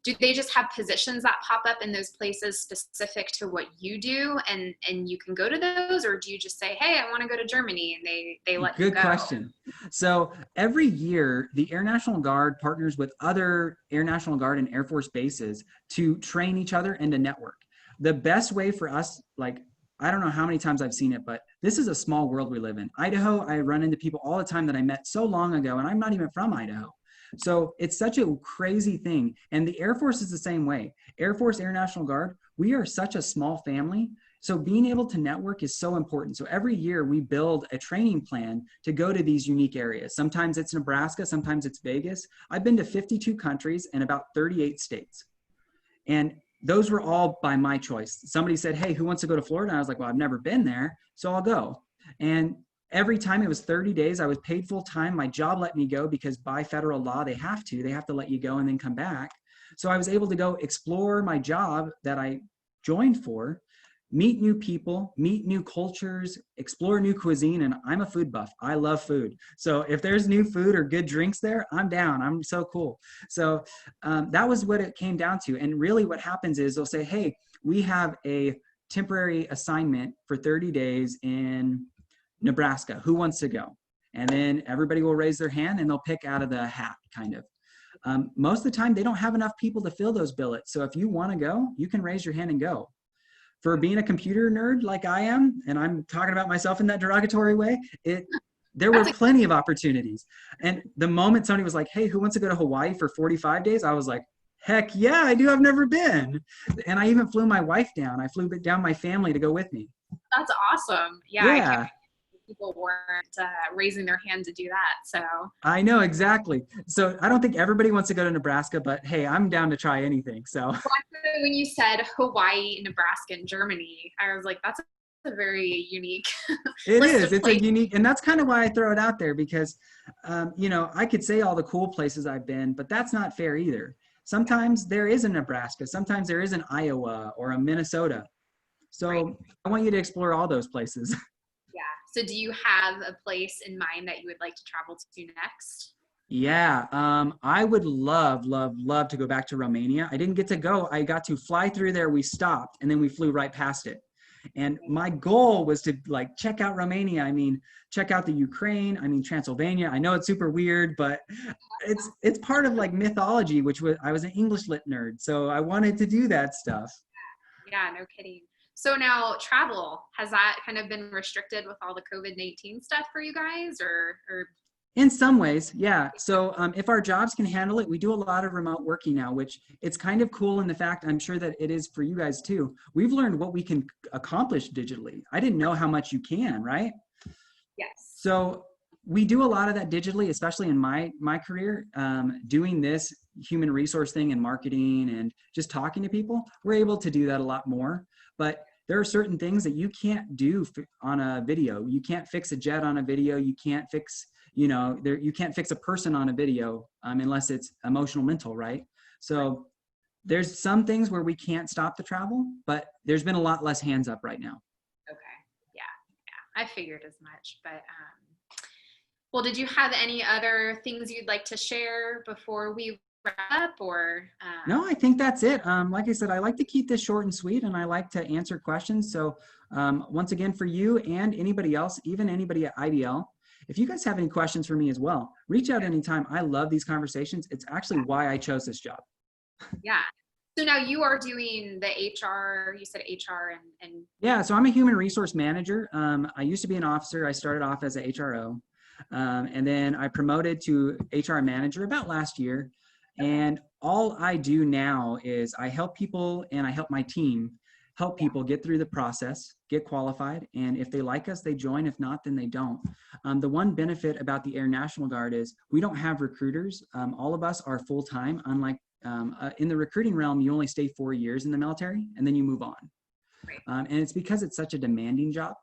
S1: Do they just have positions that pop up in those places specific to what you do, and you can go to those, or do you just say, hey, I want to go to Germany, and they let you
S5: Good
S1: go?
S5: question. So every year, the Air National Guard partners with other Air National Guard and Air Force bases to train each other and to network. The best way for us, like, I don't know how many times I've seen it, but this is a small world we live in. Idaho, I run into people all the time that I met so long ago, and I'm not even from Idaho. So it's such a crazy thing. And the Air Force is the same way. Air Force, Air National Guard, we are such a small family. So being able to network is so important. So every year we build a training plan to go to these unique areas. Sometimes it's Nebraska, sometimes it's Vegas. I've been to 52 countries and about 38 states. And those were all by my choice. Somebody said, hey, who wants to go to Florida? And I was like, well, I've never been there, so I'll go. And every time it was 30 days, I was paid full time. My job let me go because by federal law, they have to let you go and then come back. So I was able to go explore my job that I joined for, meet new people, meet new cultures, explore new cuisine. And I'm a food buff. I love food. So if there's new food or good drinks there, I'm down. I'm so cool. So that was what it came down to. And really what happens is they'll say, hey, we have a temporary assignment for 30 days in Nebraska. Who wants to go? And then everybody will raise their hand and they'll pick out of the hat, kind of. Most of the time, they don't have enough people to fill those billets. So if you want to go, you can raise your hand and go. For being a computer nerd like I am, and I'm talking about myself in that derogatory way, there were plenty of opportunities. And the moment somebody was like, hey, who wants to go to Hawaii for 45 days? I was like, heck yeah, I do. I've never been. And I even flew my wife down. I flew down my family to go with me.
S1: That's awesome. Yeah. I can't believe people weren't raising their hand to do that. So
S5: I know, exactly. So I don't think everybody wants to go to Nebraska, but hey, I'm down to try anything. So
S1: when you said Hawaii, Nebraska, and Germany, I was like, that's a very unique
S5: it is. It's a unique, and that's kind of why I throw it out there because, you know, I could say all the cool places I've been, but that's not fair either. Sometimes there is a Nebraska, sometimes there is an Iowa or a Minnesota. So I want you to explore all those places.
S1: Yeah. So do you have a place in mind that you would like to travel to next?
S5: Yeah, I would love to go back to Romania. I didn't get to go. I got to fly through there. We stopped and then we flew right past it. And my goal was to like check out Romania. I mean, check out the Ukraine. I mean, Transylvania. I know it's super weird, but it's part of like mythology, which I was an English lit nerd. So I wanted to do that stuff.
S1: Yeah, no kidding. So now travel, has that kind of been restricted with all the COVID-19 stuff for you guys or?
S5: In some ways, yeah. So if our jobs can handle it, we do a lot of remote working now, which it's kind of cool in the fact, I'm sure that it is for you guys too. We've learned what we can accomplish digitally. I didn't know how much you can, right?
S1: Yes.
S5: So we do a lot of that digitally, especially in my career, doing this human resource thing and marketing and just talking to people. We're able to do that a lot more, but there are certain things that you can't do on a video. You can't fix a jet on a video. You can't fix, you know, you can't fix a person on a video unless it's emotional, mental, right? So there's some things where we can't stop the travel, but there's been a lot less hands up right now.
S1: Okay. Yeah. I figured as much, but well, did you have any other things you'd like to share before we wrap up or?
S5: No, I think that's it. Like I said, I like to keep this short and sweet and I like to answer questions. So once again, for you and anybody else, even anybody at IDL, if you guys have any questions for me as well, reach out anytime. I love these conversations. It's actually why I chose this job.
S1: Yeah. So now you are doing the HR, you said HR and
S5: yeah, so I'm a human resource manager. I used to be an officer. I started off as a HRO. And then I promoted to HR manager about last year. And all I do now is I help people and I help my team help people get through the process, get qualified. And if they like us, they join. If not, then they don't. The one benefit about the Air National Guard is we don't have recruiters. All of us are full-time, unlike in the recruiting realm, you only stay 4 years in the military and then you move on. And it's because it's such a demanding job.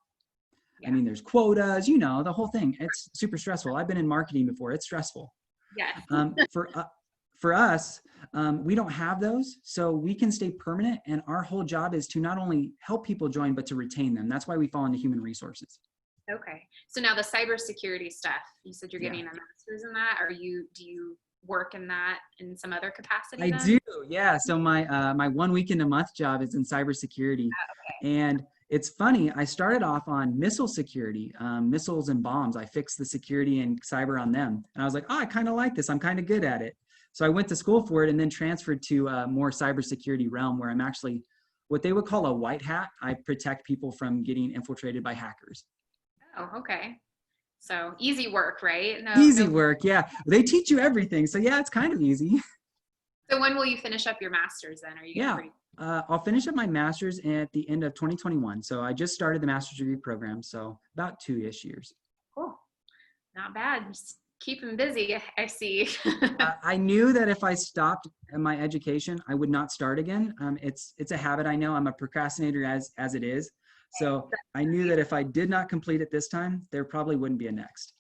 S5: I mean, there's quotas, you know, the whole thing. It's super stressful. I've been in marketing before. It's stressful.
S1: Yeah.
S5: For us, we don't have those, so we can stay permanent. And our whole job is to not only help people join, but to retain them. That's why we fall into human resources.
S1: Okay. So now the cybersecurity stuff, you said you're getting a master's in that. Do you work in that in some other capacity
S5: I
S1: then?
S5: do, yeah. So my 1 weekend a month job is in cybersecurity, and it's funny. I started off on missile security, missiles and bombs. I fixed the security and cyber on them, and I was like, oh, I kind of like this. I'm kind of good at it. So I went to school for it, and then transferred to a more cybersecurity realm where I'm actually what they would call a white hat. I protect people from getting infiltrated by hackers.
S1: Oh, okay. So easy work, right?
S5: Easy work, yeah. They teach you everything, so yeah, it's kind of easy.
S1: So when will you finish up your master's then? Are you
S5: Yeah,
S1: pretty?
S5: I'll finish up my master's at the end of 2021. So I just started the master's degree program, so about 2-ish years.
S1: Cool. Not bad. Just keep them busy, I see.
S5: I knew that if I stopped my education, I would not start again. It's a habit. I know I'm a procrastinator as it is. So I knew that if I did not complete it this time, there probably wouldn't be a next.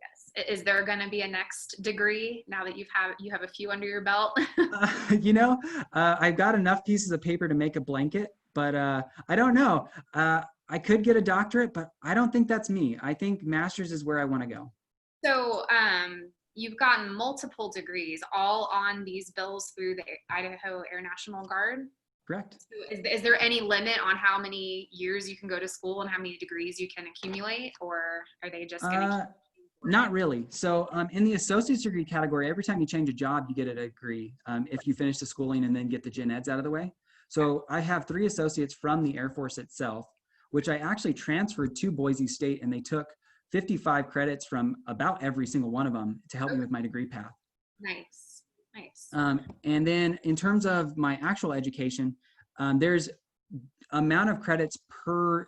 S1: Yes. Is there going to be a next degree now that you have a few under your belt?
S5: I've got enough pieces of paper to make a blanket, but I don't know. I could get a doctorate, but I don't think that's me. I think master's is where I want to go.
S1: So you've gotten multiple degrees all on these bills through the Idaho Air National Guard.
S5: Correct.
S1: So is there any limit on how many years you can go to school and how many degrees you can accumulate, or are they just going to
S5: Not really. So in the associate's degree category, every time you change a job, you get a degree if you finish the schooling and then get the gen eds out of the way. So I have 3 associates from the Air Force itself, which I actually transferred to Boise State, and they took 55 credits from about every single one of them to help me with my degree path.
S1: Nice. Nice.
S5: And then in terms of my actual education, there's amount of credits per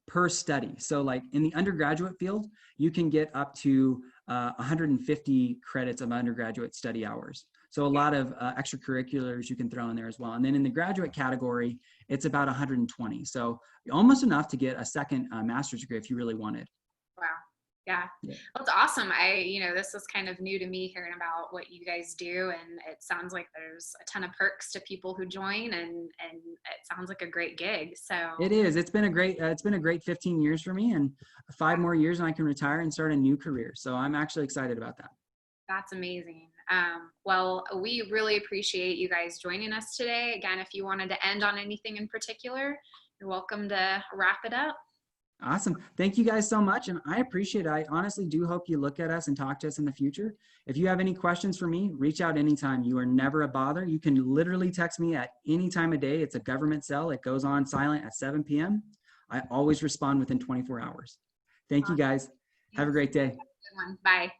S5: per study. So like in the undergraduate field, you can get up to 150 credits of undergraduate study hours. So a lot of extracurriculars you can throw in there as well. And then in the graduate category, it's about 120. So almost enough to get a second master's degree if you really wanted.
S1: Wow. Yeah. Well, it's awesome. This was kind of new to me hearing about what you guys do, and it sounds like there's a ton of perks to people who join, and it sounds like a great gig. So
S5: it is. It's been a great 15 years for me, and 5 more years and I can retire and start a new career. So I'm actually excited about that.
S1: That's amazing. Well, we really appreciate you guys joining us today. Again, if you wanted to end on anything in particular, you're welcome to wrap it up.
S5: Awesome. Thank you guys so much. And I appreciate it. I honestly do hope you look at us and talk to us in the future. If you have any questions for me, reach out anytime. You are never a bother. You can literally text me at any time of day. It's a government cell. It goes on silent at 7 p.m. I always respond within 24 hours. Thank you guys. Have a great day.
S1: Good one. Bye.